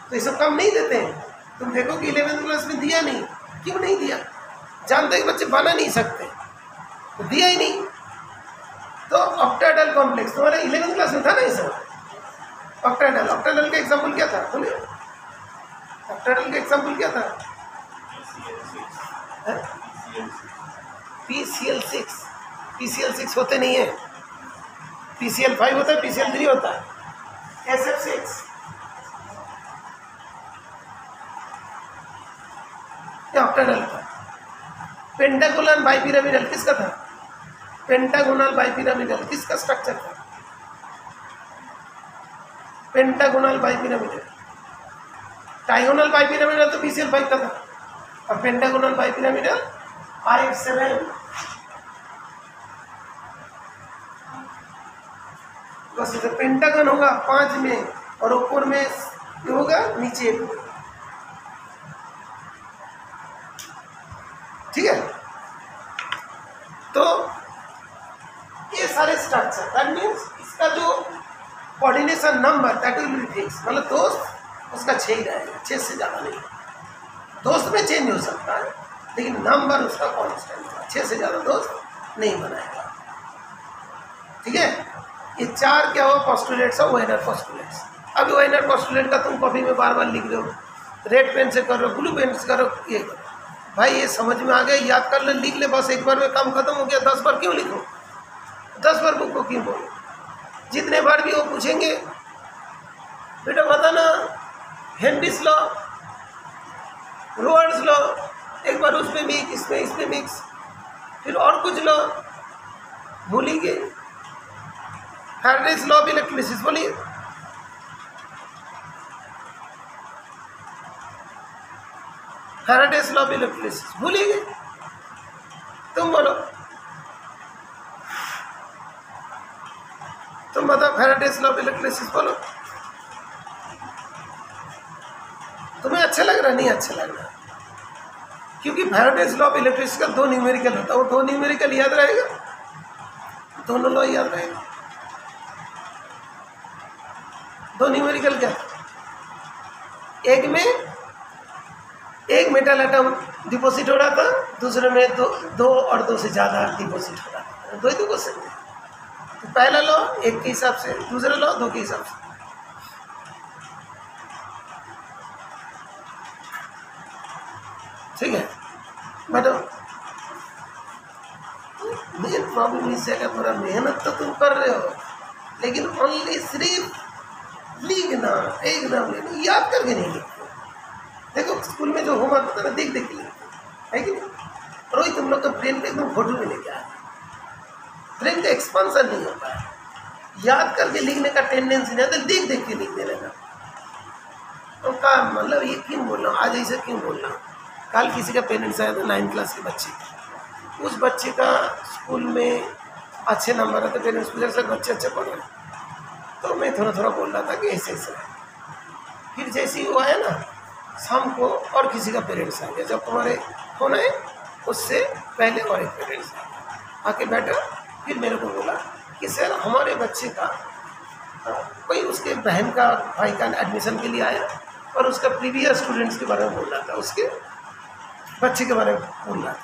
तो ये सब काम नहीं देते हैं। तुम देखो कि 11th क्लास में दिया नहीं, क्यों नहीं दिया? जानते कि बच्चे बना नहीं सकते, तो दिया ही नहीं। तो ऑक्टाइडल कॉम्प्लेक्स तुम्हारे 11th क्लास में था ना, ये सब ऑक्टेनॉल, ऑक्टेनॉल का एग्जाम्पल क्या था बोलिए? ऑक्टेनॉल का एग्जाम्पल क्या था? PCl6, PCl6 होते नहीं है, PCl5 होता है, PCl3 होता है, SF6 ऑक्टेनॉल था। पेंटागोनल बाइपिरामिडल किसका था? पेंटागोनल बाइपिरामिडल किसका स्ट्रक्चर था? Pentagonal bipyramidal. ट्राइगोनल बाइपिरामिडल तो PCl5 का था, और पेंटागोनल बाइपिरामिडल 5 7 बस। पेंटागन होगा 5 में और ऊपर में ये होगा नीचे, ठीक है। तो ये सारे स्ट्रक्चर, दैट मीन्स इसका जो coordination number that will be fix, मतलब दोस्त उसका 6 ही रहेगा, 6 से ज़्यादा नहीं। दोस्त में चेंज हो सकता है लेकिन नंबर उसका कांस्टेंट है, 6 से ज़्यादा दोस्त नहीं बनाएगा, ठीक है। ये 4 क्या हो पोस्टुलेट्स और वेनर पोस्टुलेट्स। अब वेनर पोस्टुलेट का तुम कॉपी में बार बार लिख रहे हो, रेड पेन से करो, ब्लू पेन से करो, ये करो भाई, ये समझ में आ गया, याद कर ले, लिख ले, बस एक बार में काम खत्म हो गया। 10 बार क्यों लिखो, 10 बार बुक को क्यों बोलो? जितने बार भी वो पूछेंगे बेटा बताना हेनरीज लॉ, रोल्स लॉ, एक बार उसमें मिक्स, इसमें मिक्स, फिर और कुछ लॉ भूलेंगे। फैराडेज लॉ ऑफ इलेक्ट्रिसिटी बोलिए, फैराडेज लॉ ऑफ इलेक्ट्रिसिटी भूलिए, तुम बोलो, तुम बताओ फैराडेज लॉ ऑफ इलेक्ट्रिसिटी बोलो। तुम्हें अच्छा लग रहा? नहीं अच्छा लग रहा, क्योंकि फैराडेज लॉ ऑफ इलेक्ट्रिसिटी का 2 न्यूमेरिकल होता है, वो 2 न्यूमेरिकल याद रहेगा, दोनों लॉ याद रहेगा। 2 न्यूमेरिकल क्या? एक में एक मेटल एटम डिपॉजिट हो रहा था, दूसरे में 2 और 2 से ज़्यादा डिपॉजिट हो रहा था, 2 ही तो क्वेश्चन है। तो पहला लॉ 1 के हिसाब से, दूसरा लॉ 2 के हिसाब से, ठीक है। बट मेन प्रॉब्लम इस जगह पूरा मेहनत तो तुम कर रहे हो, लेकिन ओनली सिर्फ लिखना, एकदम लिखना, याद करके नहीं लिखते। देखो स्कूल में जो होमवर्क होता है ना, देख देख के लिखते है कि नहीं? रोज तुम लोग का ब्रेन को एकदम फोटो में लेके आए, ब्रेन का एक्सपांसन नहीं होता है, याद करके लिखने का टेंडेंसी नहीं आता, देख देख के लिख देने का। तो का मतलब ये क्यों बोल रहा हूँ, आज ऐसे क्यों बोल रहा हूँ? कल किसी का पेरेंट्स आया था 9th क्लास के बच्चे, उस बच्चे का स्कूल में अच्छे नंबर है, तो पेरेंट्स पूछा सर बच्चे अच्छे पढ़ रहे, तो मैं थोड़ा थोड़ा बोल रहा था कि ऐसे ऐसे है। फिर जैसे ही वो आया ना शाम को, और किसी का पेरेंट्स आ गया, जब तुम्हारे फोन आए उससे पहले और एक पेरेंट्स आ गया, आके बैठा, फिर मेरे को बोला कि सर हमारे बच्चे का कोई उसके बहन का भाई का एडमिशन के लिए आया और उसका प्रीवियस स्टूडेंट्स के बारे में बोल रहा था, उसके बच्चे के बारे में बोल रहा था।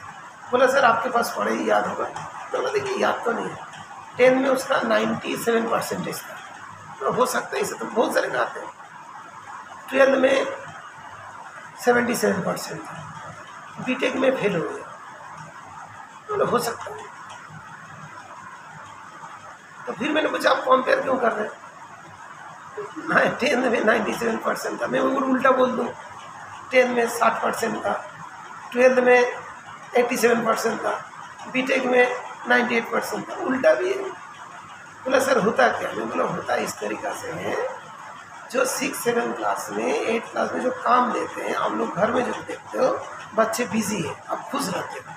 बोला सर आपके पास पढ़े ही याद होगा, तो बोला देखिए याद तो नहीं है, 10 में उसका 97% था, तो हो सकता है, इसे तो बहुत सारे गाते हैं। 12 में 77% था, बीटेक में फेल हो गया, तो हो सकता है। तो फिर मैंने पूछा आप कंपेयर क्यों कर रहे हैं? 10 में 97% था, मैं उल्टा बोल दूँ, 10 में 60% था, 12 में 87% था, बीटेक में 98% था, उल्टा भी है। बोला सर होता क्या? मैं बोला होता इस तरीक़ा से है, जो 6-7 क्लास में 8 क्लास में जो काम देते हैं, हम लोग घर में जो देखते हो बच्चे बिजी है, अब खुश रहते हैं,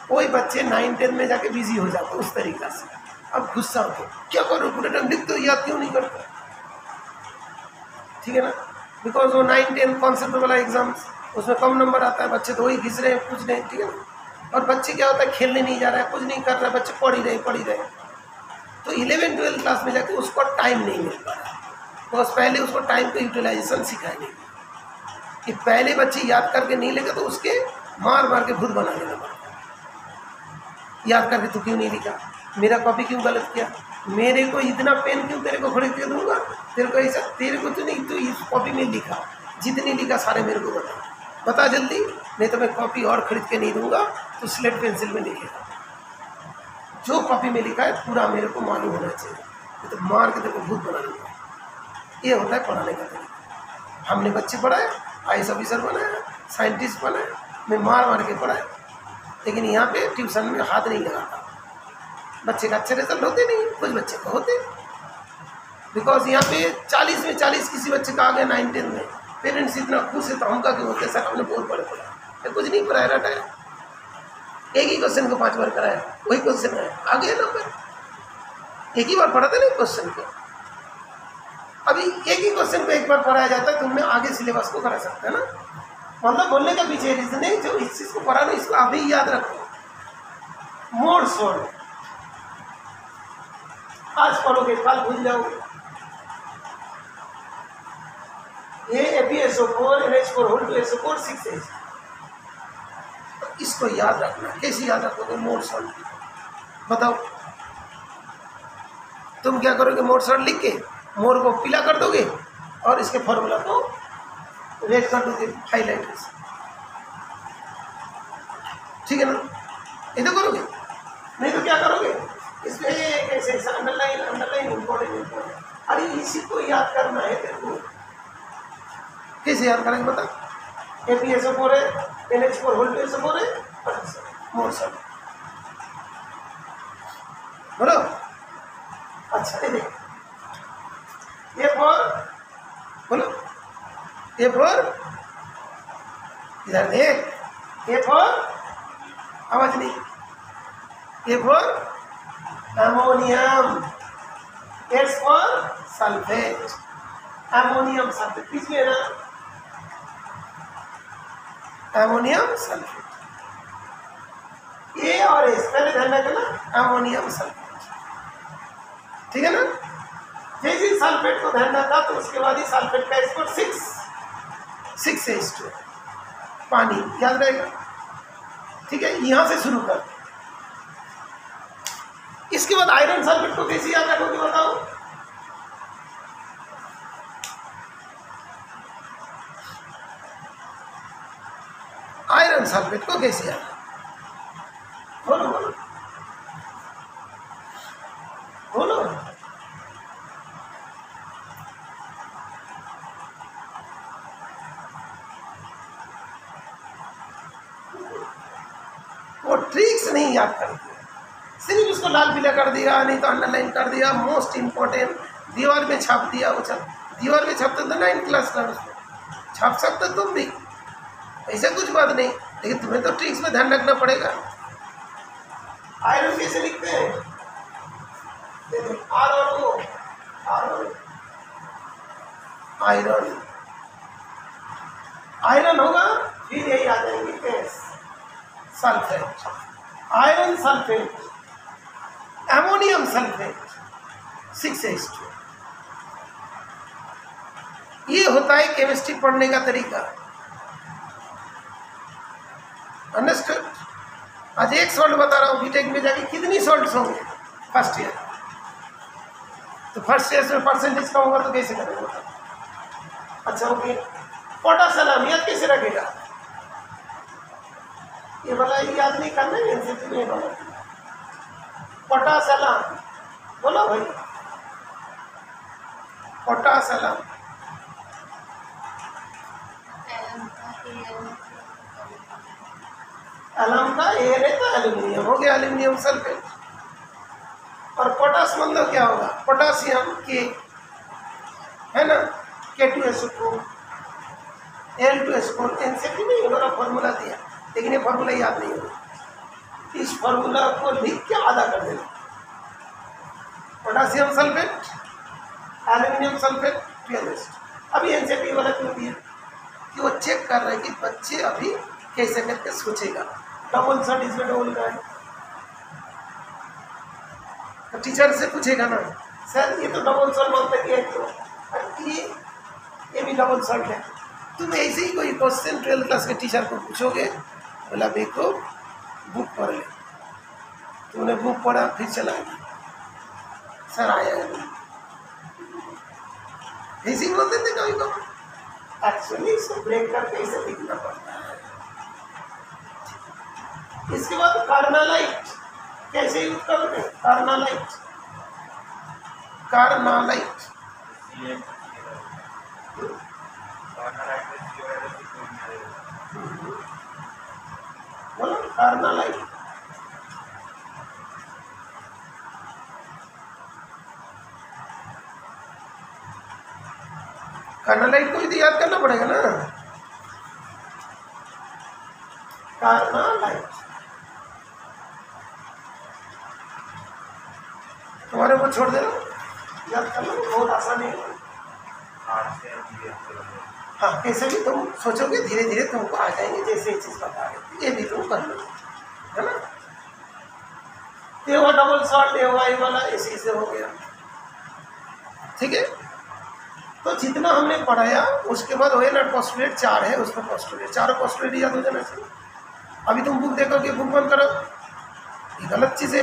कोई बच्चे 9-10 में जाके बिजी हो जाते उस तरीक़ा से, अब गुस्सा होते क्या करो पूरे टाइम लिखते हो, याद क्यों नहीं करते, ठीक है ना? बिकॉज वो 9-10 कॉन्सेप्ट वाला एग्जाम्स, उसमें कम नंबर आता है, बच्चे तो वही घिस रहे हैं, कुछ नहीं, ठीक है ना? और बच्चे क्या होता है खेलने नहीं जा रहा है, कुछ नहीं कर रहा है, बच्चे पढ़ ही रहे। तो 11-12 क्लास में जाके उसको टाइम नहीं मिल पा रहा, बिकॉज पहले उसको टाइम का यूटिलाइजेशन सिखाया नहीं, कि पहले बच्चे याद करके नहीं लेगा तो उसके मार मार के खुद बना लेना पड़ता है। याद करके तू क्यों नहीं लिखा, मेरा कॉपी क्यों गलत किया, मेरे को इतना पेन क्यों तेरे को खरीद के दूंगा? तेरे को ऐसा, तेरे को तो नहीं, तो इस कॉपी में लिखा, जितनी लिखा सारे मेरे को बता जल्दी, नहीं तो मैं कॉपी और खरीद के नहीं दूंगा। तो स्लेट पेंसिल में लिखेगा, जो कॉपी में लिखा है पूरा मेरे को मालूम होना चाहिए, तो मार के तेरे को भूत बना लूँगा। ये होता है पढ़ाने का तरीका। हमने बच्चे पढ़ाए, IAS ऑफिसर बनाया, साइंटिस्ट बनाया, मैं मार के पढ़ाया, लेकिन यहाँ पे ट्यूशन में हाथ नहीं लगाता। बच्चे का अच्छे रिजल्ट होते नहीं, कुछ बच्चे को होते, बिकॉज यहाँ पे 40 में 40 किसी बच्चे का आ गया 9-10 में, पेरेंट्स इतना खुश है तो हमका क्यों होते? सर हमने बहुत बड़े पढ़ा, कुछ नहीं पढ़ाया, रटाया, एक ही क्वेश्चन को 5 बार कराया, वही क्वेश्चन है, आ गया नंबर। एक ही बार पढ़ाते नहीं क्वेश्चन को, अभी एक ही क्वेश्चन को एक बार पढ़ाया जाता है, तुमने आगे सिलेबस को करा सकते हैं ना। मतलब बोलने का पीछे रीजन है, जो इस चीज़ को पढ़ा नहीं इसको अभी याद रखो। मोड सोल्ड आज पढ़ोगे कल भूल जाओगे। ये ApSO4 NH4 whole 2 SO4 6H, तो इसको याद रखना। कैसे याद रखोगे? Mode sold. बताओ तुम क्या करोगे? मोड सोल्ड लिख के मोर को पीला कर दोगे और इसके फॉर्मूला को रेड कर दोगे हाईलाइटर से, ठीक है ना? ये तो करोगे, नहीं तो क्या करोगे? इसमें ऐसे अंडरलाइन इम्पोर्टेंट। अरे इसी को याद करना है तेरे को। कैसे याद करेंगे बता? ApSO4 है, NH4 होल 2 SO4 है, मोर सोल्ड बोलो। अच्छा ये देखो, A4 बोलो, A4 इधर देख, A4 आवाज नहीं, A4 ammonium, S for sulphate, ammonium sulphate किस में है ना? अमोनियम सल्फेट, A और S पहले ध्यान रखना, अमोनियम सल्फेट, ठीक है ना? जैसे सल्फेट को ध्यान रखा तो उसके बाद ही सल्फेट का स्कोर 6H2 पानी याद रहेगा, ठीक है? यहां से शुरू कर। इसके बाद आयरन सल्फेट को कैसे याद रखोगे बताओ? आयरन सल्फेट को कैसे याद? बोलो बोलो बोलो। वो ट्रिक्स नहीं याद करते, सिर्फ उसको लाल पीला कर दिया, नहीं तो अंडरलाइन कर दिया, मोस्ट इम्पोर्टेंट दीवार में छाप दिया। वो दीवार में छापते तो 9th क्लास का उसको छाप सकते तुम भी, ऐसा कुछ बात नहीं, लेकिन तुम्हें तो ट्रिक्स में ध्यान रखना पड़ेगा। आयरन कैसे लिखते हैं? आर और ओ, आयरन, आयरन होगा फिर यही आ जाएंगे S, sulphate, iron sulphate, ammonium sulphate 6H2। ये होता है केमिस्ट्री पढ़ने का तरीका। अंडरस्टूड? आज एक सॉल्ट बता रहा हूँ, बीटेक में जाके कितनी सॉल्ट्स होंगे फर्स्ट ईयर, तो फर्स्ट ईयर में परसेंटेज कम होगा तो कैसे करेगा? अच्छा ओके, पोटासियम याद कैसे रखेगा? ये वाला याद नहीं करना है, एनसीटी में वाला पोटासियम बोलो भाई, पोटासियम एलम का ए रहता है एल्यूमिनियम, हो गया एल्यूमिनियम सल्फेट। और पोटास मतलब क्या होगा? पोटासियम के है ना, K2SO4 Al2SO4 एनसीटी में इन्होंने फॉर्मूला दिया, लेकिन ये फॉर्मूला याद नहीं होगा। इस फॉर्मूला को लिख के आधा कर देना, potassium sulphate aluminium sulphate 12H2। अभी एनसीटी वाला क्यों दिया? कि वो चेक कर रहे हैं कि बच्चे अभी कैसे करके सोचेगा। डबल शॉट इसमें डबल का है, तो टीचर से पूछेगा ना, सर ये तो डबल शॉट मानते कि तो ये भी डबल शॉट है। तुम ऐसे ही कोई क्वेश्चन 12th क्लास के टीचर को पूछोगे, बोला देखो बुक पढ़ ले, तुमने बुक पढ़ा फिर चला गया, सर आया नहीं, ऐसे बोलते थे कभी कभी। एक्चुअली इसको ब्रेक करके इसे लिखना पड़ता है। इसके बाद कार्नालाइट कैसे यूज करोगे? कार्नालाइट, कार्नालाइट बोलो, कार्नालाइट। कार्नालाइट को भी तो याद करना पड़ेगा ना। कार्नालाइट तुम्हारे को छोड़ देना, याद करना बहुत आसान है। हाँ, कैसे भी तुम सोचोगे धीरे धीरे तुमको आ जाएंगे, जैसे ये चीज़ बता रहे थे ये भी तुम कर लो, है ना। ये हुआ डबल शॉट, ये हुआ ये वाला, इसी से हो गया। ठीक है, तो जितना हमने पढ़ाया उसके बाद वही ना पोस्टुलेट 4 है, उसमें पोस्टुलेट चारों पोस्टुलेट याद हो जाना चाहिए। अभी तुम बुक देखोगे, बुक बंद करो, ये गलत चीज़ है।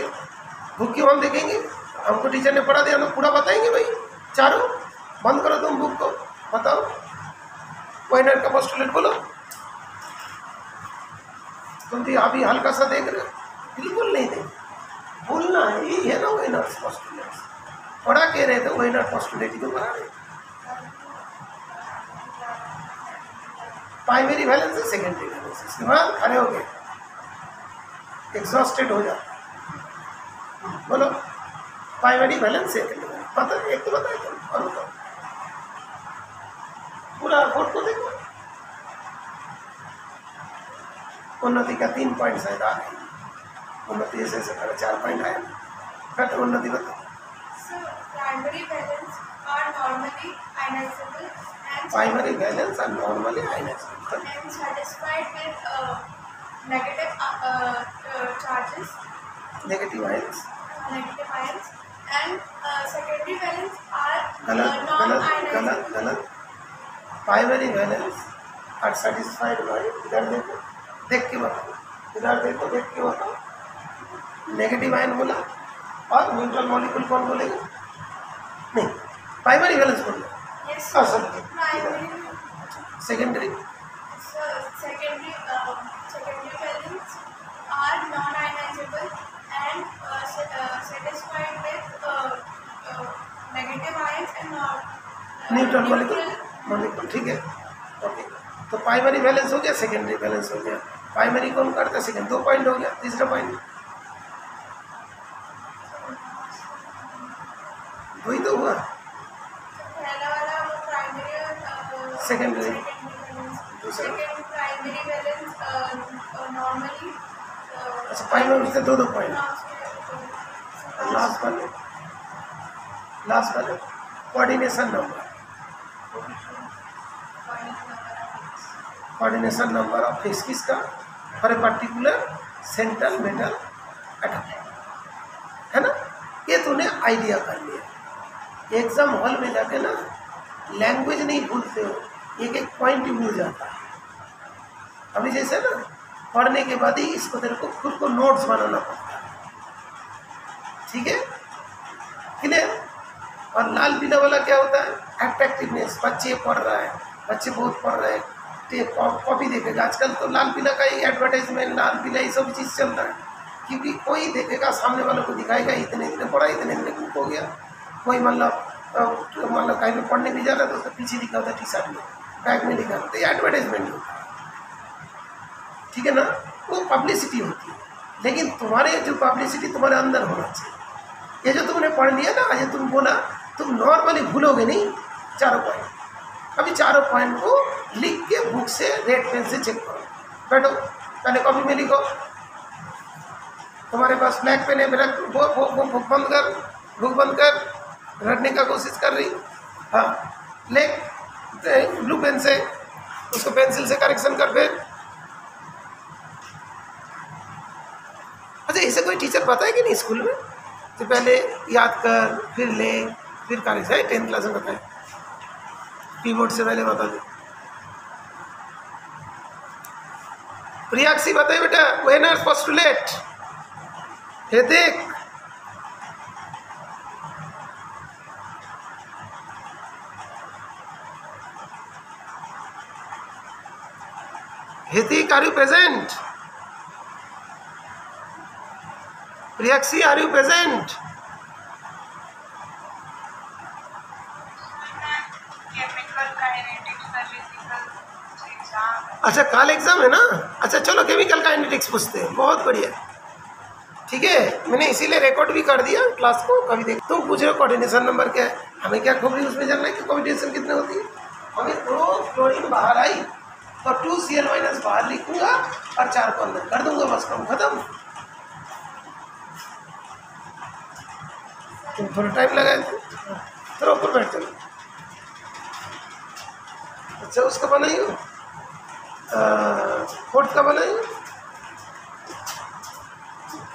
बुक क्यों हम देखेंगे? हमको टीचर ने पढ़ा दिया, हम पूरा बताएंगे भाई। चारों बंद करो, तुम बुक को बताओ, पोइनर का पोस्टुलेट बोलो। तुम भी अभी हल्का सा देख रहे हो, बिल्कुल नहीं देख, बोलना है, ये है ना वेनर पोस्टुलेट। पढ़ा कह रहे थे वेनर पोस्टुलेट ही तो पढ़ा रहे। प्राइमरी वैलेंस है, सेकेंडरी वैलेंस। इसके बाद खड़े हो गए, एग्जॉस्टेड हो जाते। बोलो प्राइमरी वैलेंस, सेकेंडरी वैलेंस। पता एक तो बताए तुम, और बताओ पूरा बोर्ड को देखो। उन्नति का 3 पॉइंट शायद आ गए। उन्नति ऐसे करे 4 पॉइंट आए। फिर उन्नति बताओ। Primary valence are normally ionizable primary valence are normally ionizable and satisfied with negative charges, negative ions and secondary valence are गलत non-ionizable. Primary valence are satisfied by, इधर देखो, देख के बताओ, इधर देखो, देख के बताओ। नेगेटिव आयन बोला, और न्यूट्रल मॉलिक्यूल कौन बोलेगा? नहीं, प्राइमरी वैलेंस बोलो। Yes, हाँ sir. primary. Secondary Secondary valence are non-ionizable and satisfied with negative ions and neutral molecule. ठीक है, ओके। तो प्राइमरी वैलेंस हो गया, सेकेंडरी वैलेंस हो गया। प्राइमरी कौन करता है? सेकेंड। 2 पॉइंट हो गया। तीसरा पॉइंट वही तो हुआ, पहला वाला प्राइमरी और सेकेंडरी। दूसरा प्राइमरी वैलेंस नॉर्मली। अच्छा, प्राइमरी से 2 पॉइंट। लास्ट वाले coordination number, coordination number of face किसका? For a particular central metal atom, है ना। ये तूने आइडिया कर लिया। एग्जाम हॉल में जाके ना लैंग्वेज नहीं भूलते हो, एक एक पॉइंट ही भूल जाता है। अभी जैसे ना पढ़ने के बाद ही इसको तेरे को खुद को नोट्स बनाना पड़ता है। ठीक है, क्लियर। और लाल पीला वाला क्या होता है? अट्रैक्टिवनेस। बच्चे पढ़ रहा है, बच्चे बहुत पढ़ रहे हैं, कॉपी देखेगा। आजकल तो लाल पीला का ही एडवर्टाइजमेंट, लाल पीला ये सब चीज़ चल रहा है, क्योंकि कोई देखेगा सामने वालों को दिखाएगा इतने इतने पढ़ा, इतने इतने बुक हो गया। कोई मतलब कहीं पर पढ़ने भी जा रहा है तो उसका पीछे लिखा होता है टी शर्ट में, बैग में लिखा होता है, ये एडवर्टाइजमेंट होता है। ठीक है ना, वो पब्लिसिटी होती है। लेकिन तुम्हारे जो पब्लिसिटी तुम्हारे अंदर होना चाहिए। ये जो तुमने पढ़ लिया ना, ये तुम बोला, तुम नॉर्मली भूलोगे नहीं 4 पॉइंट। अभी 4 पॉइंट को लिख के बुक से रेड पेन से चेक करो। बैठो, पहले कॉपी में लिखो। तुम्हारे पास ब्लैक पेन है, बुक बंद कर, रटने का कोशिश कर रही। हाँ, ले ब्लू पेन से उसको पेंसिल से करेक्शन कर। फिर अच्छा, इसे कोई टीचर पता है कि नहीं स्कूल में? तो पहले याद कर, फिर ले, फिर करेक्शन है। 10th क्लास में बताए, कीबोर्ड से पहले बता दे। प्रियाक्षी बताए बेटा, वेनर पोस्टुलेट। ये देख, Hithik, are you present? Priyakshi, are you present? अच्छा कल एग्जाम है ना, अच्छा चलो केमिकल काइनेटिक्स पूछते हैं, बहुत बढ़िया, ठीक है। मैंने इसीलिए रिकॉर्ड भी कर दिया क्लास को, कभी देख। तुम पूछ रहे हो कोऑर्डिनेशन नंबर क्या है, हमें क्या खबरी उसमें जानना है कि कोऑर्डिनेशन कितनी होती है। हमें 2 क्लोरीन बाहर आई तो 2Cl- बाहर लिखूंगा और 4 को अंदर कर दूंगा, बस काम खत्म। तुम थोड़ा टाइम लगाए थे, चलो ऊपर बैठ चलो। अच्छा उसका बनाइए, 4th का बनाइए,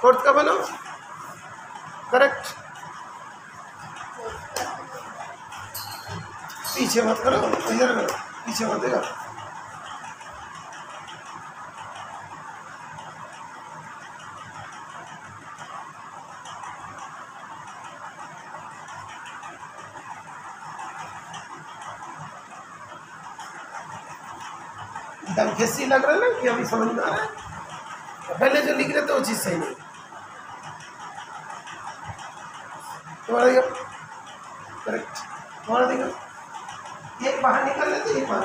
4th का बनाओ, करेक्ट। पीछे मत करो, इधर करो, पीछे मत देगा। दमखेसी लग रहा है ना कि अभी समझ में आ रहा है, पहले जो लिख रहे थे वो चीज़ सही नहीं। तुम्हारा देखो करेक्ट, तुम्हारा देखो एक बाहर निकल लेते, एक बाहर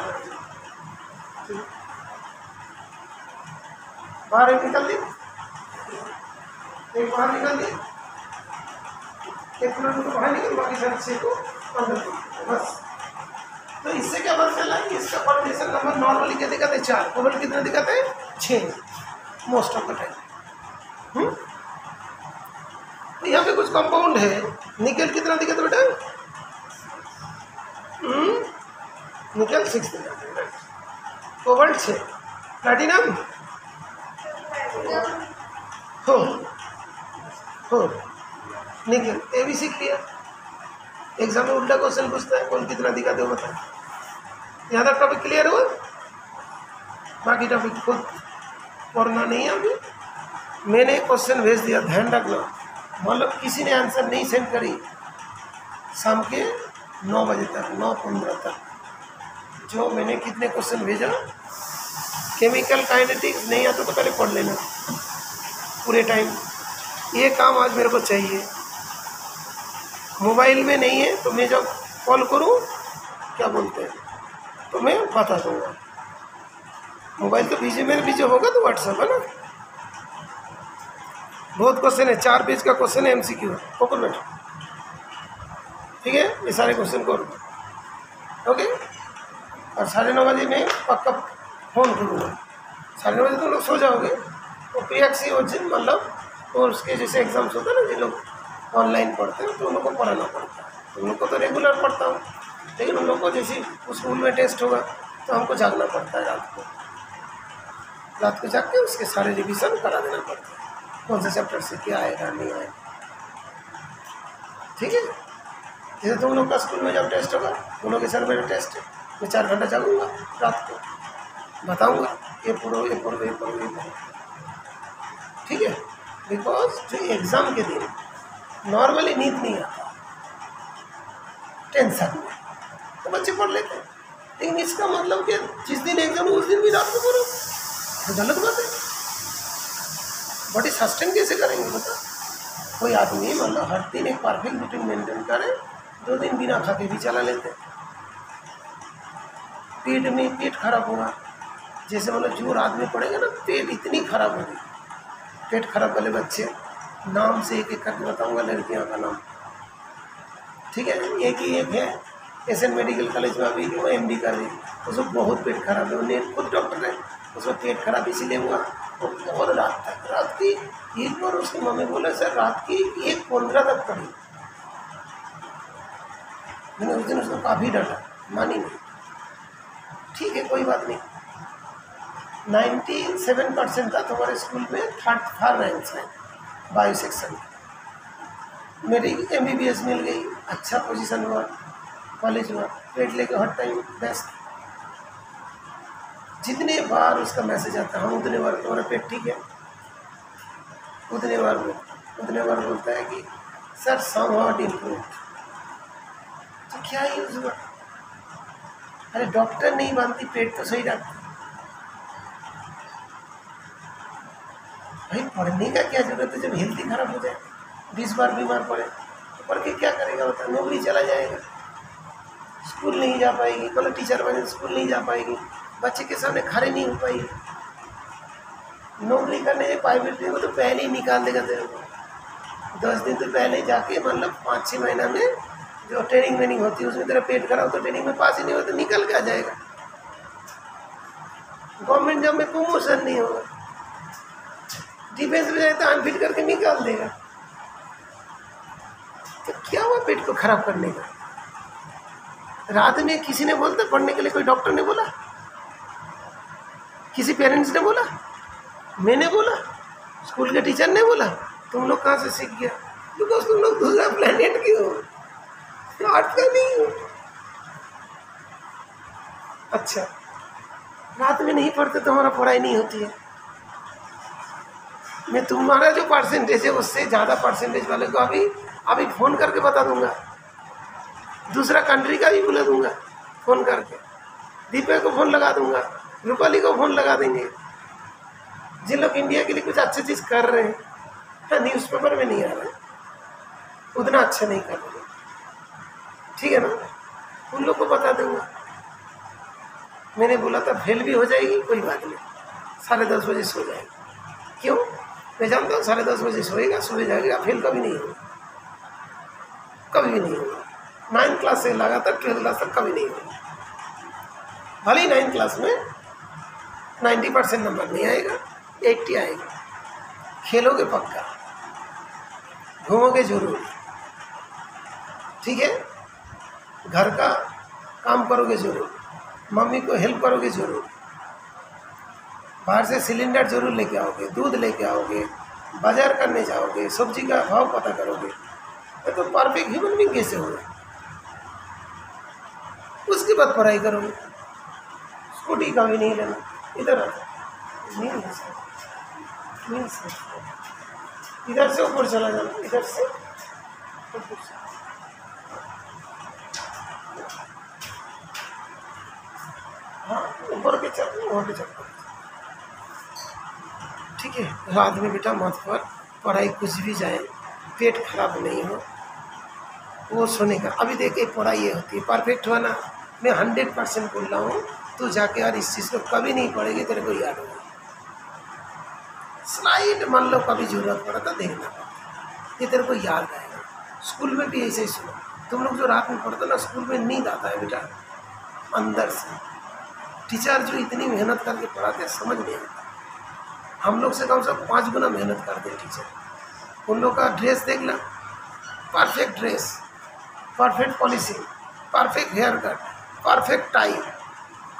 बाहर एक निकल ली, एक बाहर निकल ली, एक किलोमीटर बाहर निकल, बाकी सारे 6 को अंदर बस। तो इससे क्या पता चला कि इसका कोऑर्डिनेशन नंबर नॉर्मली क्या दिखाते हैं 4, कोवल कितना दिखाते हैं 6 मोस्ट ऑफ द टाइम। तो यहाँ पे कुछ कंपाउंड है, निकल कितना दिखाते बेटा, निकल 6 दिखाते हैं, कोवल 6, प्लैटिनम 4, निकल ABC क्लियर। एग्जाम में उल्टा क्वेश्चन पूछता है कौन कितना दिखाते हो बताए। यहाँ तक टॉपिक क्लियर हुआ, बाकी टॉपिक खुद पढ़ना नहीं है। अभी मैंने क्वेश्चन भेज दिया, ध्यान रखना, मतलब किसी ने आंसर नहीं सेंड करी शाम के 9 बजे तक, 9:15 तक, जो मैंने कितने क्वेश्चन भेजा, केमिकल काइनेटिक्स नहीं आता तो पहले पढ़ लेना पूरे टाइम। ये काम आज मेरे को चाहिए, मोबाइल में नहीं है तो मैं जब कॉल करूं क्या बोलते हैं तो मैं बता दूंगा। मोबाइल तो बीजे मेरे बीजे होगा तो व्हाट्सएप है ना। बहुत क्वेश्चन है, 4 पेज का क्वेश्चन है, MCQ है, ऊपर बैठो, ठीक है। ये सारे क्वेश्चन को ओके, और 9:30 बजे मैं पक्का फ़ोन करूँगा। 9:30 बजे तो लोग सो जाओगे, तो प्रियक्षी और जिन मतलब तो उसके जैसे एग्जाम्स होते हैं ना, जिन लोग ऑनलाइन पढ़ते हैं तो उन लोग को पढ़ाना पड़ता है। उन लोग को तो रेगुलर पढ़ता हूँ, लेकिन उन लोग को जैसे उस स्कूल में टेस्ट होगा तो हमको जागना पड़ता है, रात को जाग के उसके सारे रिविज़न करा देना पड़ता है, कौन से चैप्टर से क्या आएगा नहीं आएगा, ठीक है। जैसे तुम लोग का स्कूल में जब टेस्ट होगा, तुम लोग के सर मेरा टेस्ट है, मैं 4 घंटा जागूंगा, रात को बताऊंगा ये पढ़ो ये पढ़ो ये पढ़ो ये पढ़ो, ठीक है। बिकॉज जो एग्ज़ाम के दिन नॉर्मली नींद नहीं आता टेंशन में, तो बच्चे पढ़ लेते हैं, लेकिन इसका मतलब कि जिस दिन एग्जाम उस दिन भी रात को पढ़ो, तो गलत बात है। बॉडी सस्टेन कैसे करेंगे बता। कोई आदमी मतलब हर दिन एक परफेक्ट रूटीन मेंटेन करे, 2 दिन बिना खा के भी चला लेते हैं। पेट खराब होगा, जैसे मतलब जो आदमी पड़ेगा ना, पेट इतनी खराब होगी। पेट खराब वाले बच्चे नाम से एक करके बताऊंगा, लड़कियों का नाम, ठीक है। एक ही एक है SN मेडिकल कॉलेज में, अभी वो MD कर रही, उसको बहुत पेट खराब है, उन्हें खुद डॉक्टर है, उसका पेट खराब इसीलिए हुआ, तो बहुत रात की एक बार उसकी मम्मी बोला सर रात की 1:15 तक पढ़ी। मैंने उस दिन उसको काफ़ी डांटा, मानी नहीं, ठीक है कोई बात नहीं। 97% था तुम्हारे स्कूल में, 3rd रैंक है बायो सेक्शन। मेरी MBBS मिल गई, अच्छा पोजीशन हुआ, कॉलेज हुआ, पेट लेके हर टाइम बेस्ट। जितने बार उसका मैसेज आता है, हम उतने बार तुम्हारा पेट ठीक है, उतने बार बोलता है कि सर समहाउ इम्प्रूव। तो क्या यूज हुआ, अरे डॉक्टर नहीं मानती, पेट तो सही रखती, भाई पढ़ने का क्या जरूरत है जब हेल्थ ही खराब हो जाए, 20 बार बीमार पड़े तो पढ़ के क्या करेगा बता? नौकरी चला जाएगा, स्कूल नहीं जा पाएगी, मतलब टीचर बने स्कूल नहीं जा पाएगी, बच्चे के सामने खड़े नहीं हो पाएगी। नौकरी करने प्राइवेट को तो पहले ही निकाल देगा तेरे को, 10 दिन तो पहले जाके, मतलब 5-6 महीना में जो ट्रेनिंग वेनिंग होती है उसमें तेरा पेट खराब तो ट्रेनिंग में पास ही नहीं होता, तो निकल के आ जाएगा। गवर्नमेंट जॉब में प्रमोशन नहीं होगा, डिफेंस में जाए तो अनफिट करके निकाल देगा। तो क्या हुआ पेट को खराब करने का? रात में किसी ने बोलता पढ़ने के लिए, कोई डॉक्टर ने बोला, किसी पेरेंट्स ने बोला, मैंने बोला, स्कूल के टीचर ने बोला? तुम लोग कहाँ से सीख गया? बिकॉज तुम लोग दूसरा प्लेनेट के हो, अर्थ का नहीं हो। अच्छा, रात में नहीं पढ़ते तो हमारा पढ़ाई नहीं होती है। मैं तुम्हारा जो परसेंटेज है उससे ज़्यादा परसेंटेज वाले को अभी फ़ोन करके बता दूंगा, दूसरा कंट्री का भी बुला दूंगा फ़ोन करके, दीपक को फ़ोन लगा दूंगा, रूपाली को फ़ोन लगा देंगे, जिन लोग इंडिया के लिए कुछ अच्छी चीज़ कर रहे हैं। हाँ, न्यूज़पेपर में नहीं आ रहा है, उतना अच्छा नहीं कर रहे, ठीक है ना, उन लोग को बता दूंगा। मैंने बोला था फेल भी हो जाएगी, कोई बात नहीं, 10:30 बजे सो जाएगी। क्यों? मैं जानता हूँ 10:30 बजे सोएगा, सुबह जाएगा, फेल कभी नहीं होगा, कभी भी नहीं होगा। 9th क्लास से लगातार 12th क्लास तक कभी नहीं होगा। भले ही 9th क्लास में 90% नंबर नहीं आएगा, 80 आएगा। खेलोगे पक्का, घूमोगे जरूर, ठीक है, घर का काम करोगे जरूर, मम्मी को हेल्प करोगे जरूर, बाहर से सिलेंडर जरूर लेके आओगे, दूध लेके आओगे, बाजार करने जाओगे, सब्जी का भाव पता करोगे। तो परफेक्ट ह्यूमन बीइंग कैसे होगा? उसके बाद पढ़ाई करोगे। स्कूटी का भी नहीं लेना, इधर आ, नहीं ले सकते, इधर से ऊपर चला जाना, इधर से ऊपर से। हाँ, ऊपर के चल, वहाँ पे चल, ठीक है। रात में बेटा मत पर पढ़ाई, कुछ भी जाए पेट खराब नहीं हो, वो सोने का। अभी देखिए पढ़ाई ये होती है, परफेक्ट हुआ ना, मैं 100% बोल रहा हूँ, तू जाके यार इस चीज़ को कभी नहीं पढ़ेगी, तेरे को याद होगा। स्लाइड मान लो कभी जरूरत पड़ा तो देखना, ये तेरे को याद आएगा। स्कूल में भी ऐसे ही सुनो, तुम लोग जो रात में पढ़ते ना, स्कूल में नींद आता है बेटा अंदर से। टीचर जो इतनी मेहनत करके पढ़ाते हैं, समझ नहीं आता। हम लोग से कम से कम 5 गुना मेहनत करते हैं टीचर। उन लोग का ड्रेस देखना, perfect dress, perfect polishing, perfect hair cut, perfect tie,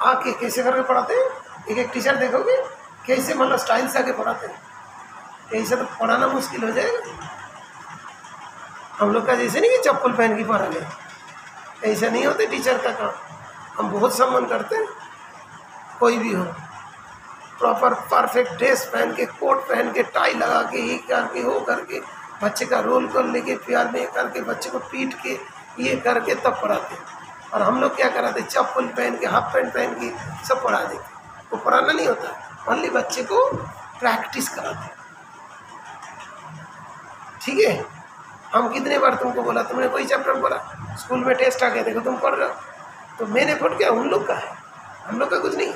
आके कैसे करके पढ़ाते हैं। एक एक टीचर देखोगे कैसे मतलब स्टाइल से आके पढ़ाते हैं, ऐसे तो पढ़ाना मुश्किल हो जाएगा। हम लोग का जैसे नहीं कि चप्पल पहन के पढ़ा ले, ऐसा नहीं होता टीचर का काम। हम बहुत सम्मान करते हैं, कोई भी हो, प्रॉपर परफेक्ट ड्रेस पहन के, कोट पहन के, टाई लगा के, ये करके, वो करके, बच्चे का रोल कर लेके, प्यार में करके, बच्चे को पीट के, ये करके तब पढ़ाते हैं। और हम लोग क्या कराते, चप्पल पहन के, हाफ पैंट पहन के सब पढ़ा देते। वो पढ़ाना नहीं होता, ओनली बच्चे को प्रैक्टिस कराते, ठीक है। हम कितने बार तुमको बोला, तुमने कोई चैप्टर पढ़ा, स्कूल में टेस्ट आ गया, देखो तुम पढ़ रहे हो, तो मैंने पढ़ गया, उन लोग का है, हम लोग का कुछ नहीं।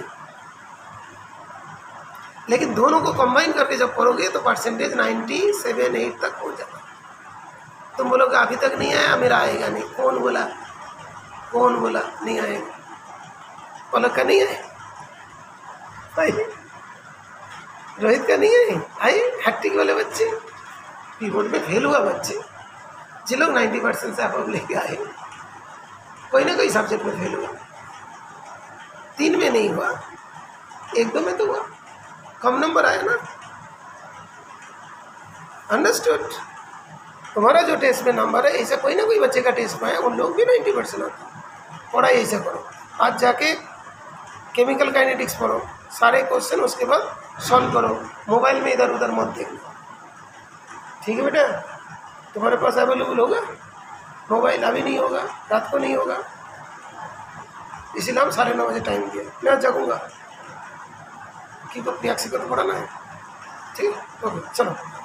लेकिन दोनों को कंबाइन करके जब पढ़ोगे तो परसेंटेज 97-8 तक हो जाता। तुम बोलोगे अभी तक नहीं आया, मेरा आएगा नहीं। कौन बोला? कौन बोला नहीं आएगा? पलक का नहीं आए, रोहित का नहीं आए, हैट्रिक वाले बच्चे, कीबोर्ड में फेल हुआ बच्चे, जिन लोग 90% से अब लेके आए, कोई ना कोई सब्जेक्ट में फेल हुआ, 3 में नहीं हुआ, 1-2 में तो हुआ, कम नंबर आया ना। अंडरस्टूड? तुम्हारा जो टेस्ट में नंबर है, ऐसा कोई ना कोई बच्चे का टेस्ट में है, उन लोग भी 90% आता है। पढ़ाई ऐसा करो, आज जाके केमिकल काइनेटिक्स पढ़ो, सारे क्वेश्चन उसके बाद सॉल्व करो, मोबाइल में इधर उधर मत देखना, ठीक है बेटा। तुम्हारे पास अवेलेबल होगा मोबाइल, अभी नहीं होगा, रात को नहीं होगा, इसीलिए हम 9:30 बजे टाइम दिया। मैं जगूँगा कि तो प्रियाक्षी को तो पढ़ाना है, ठीक है, ओके चलो।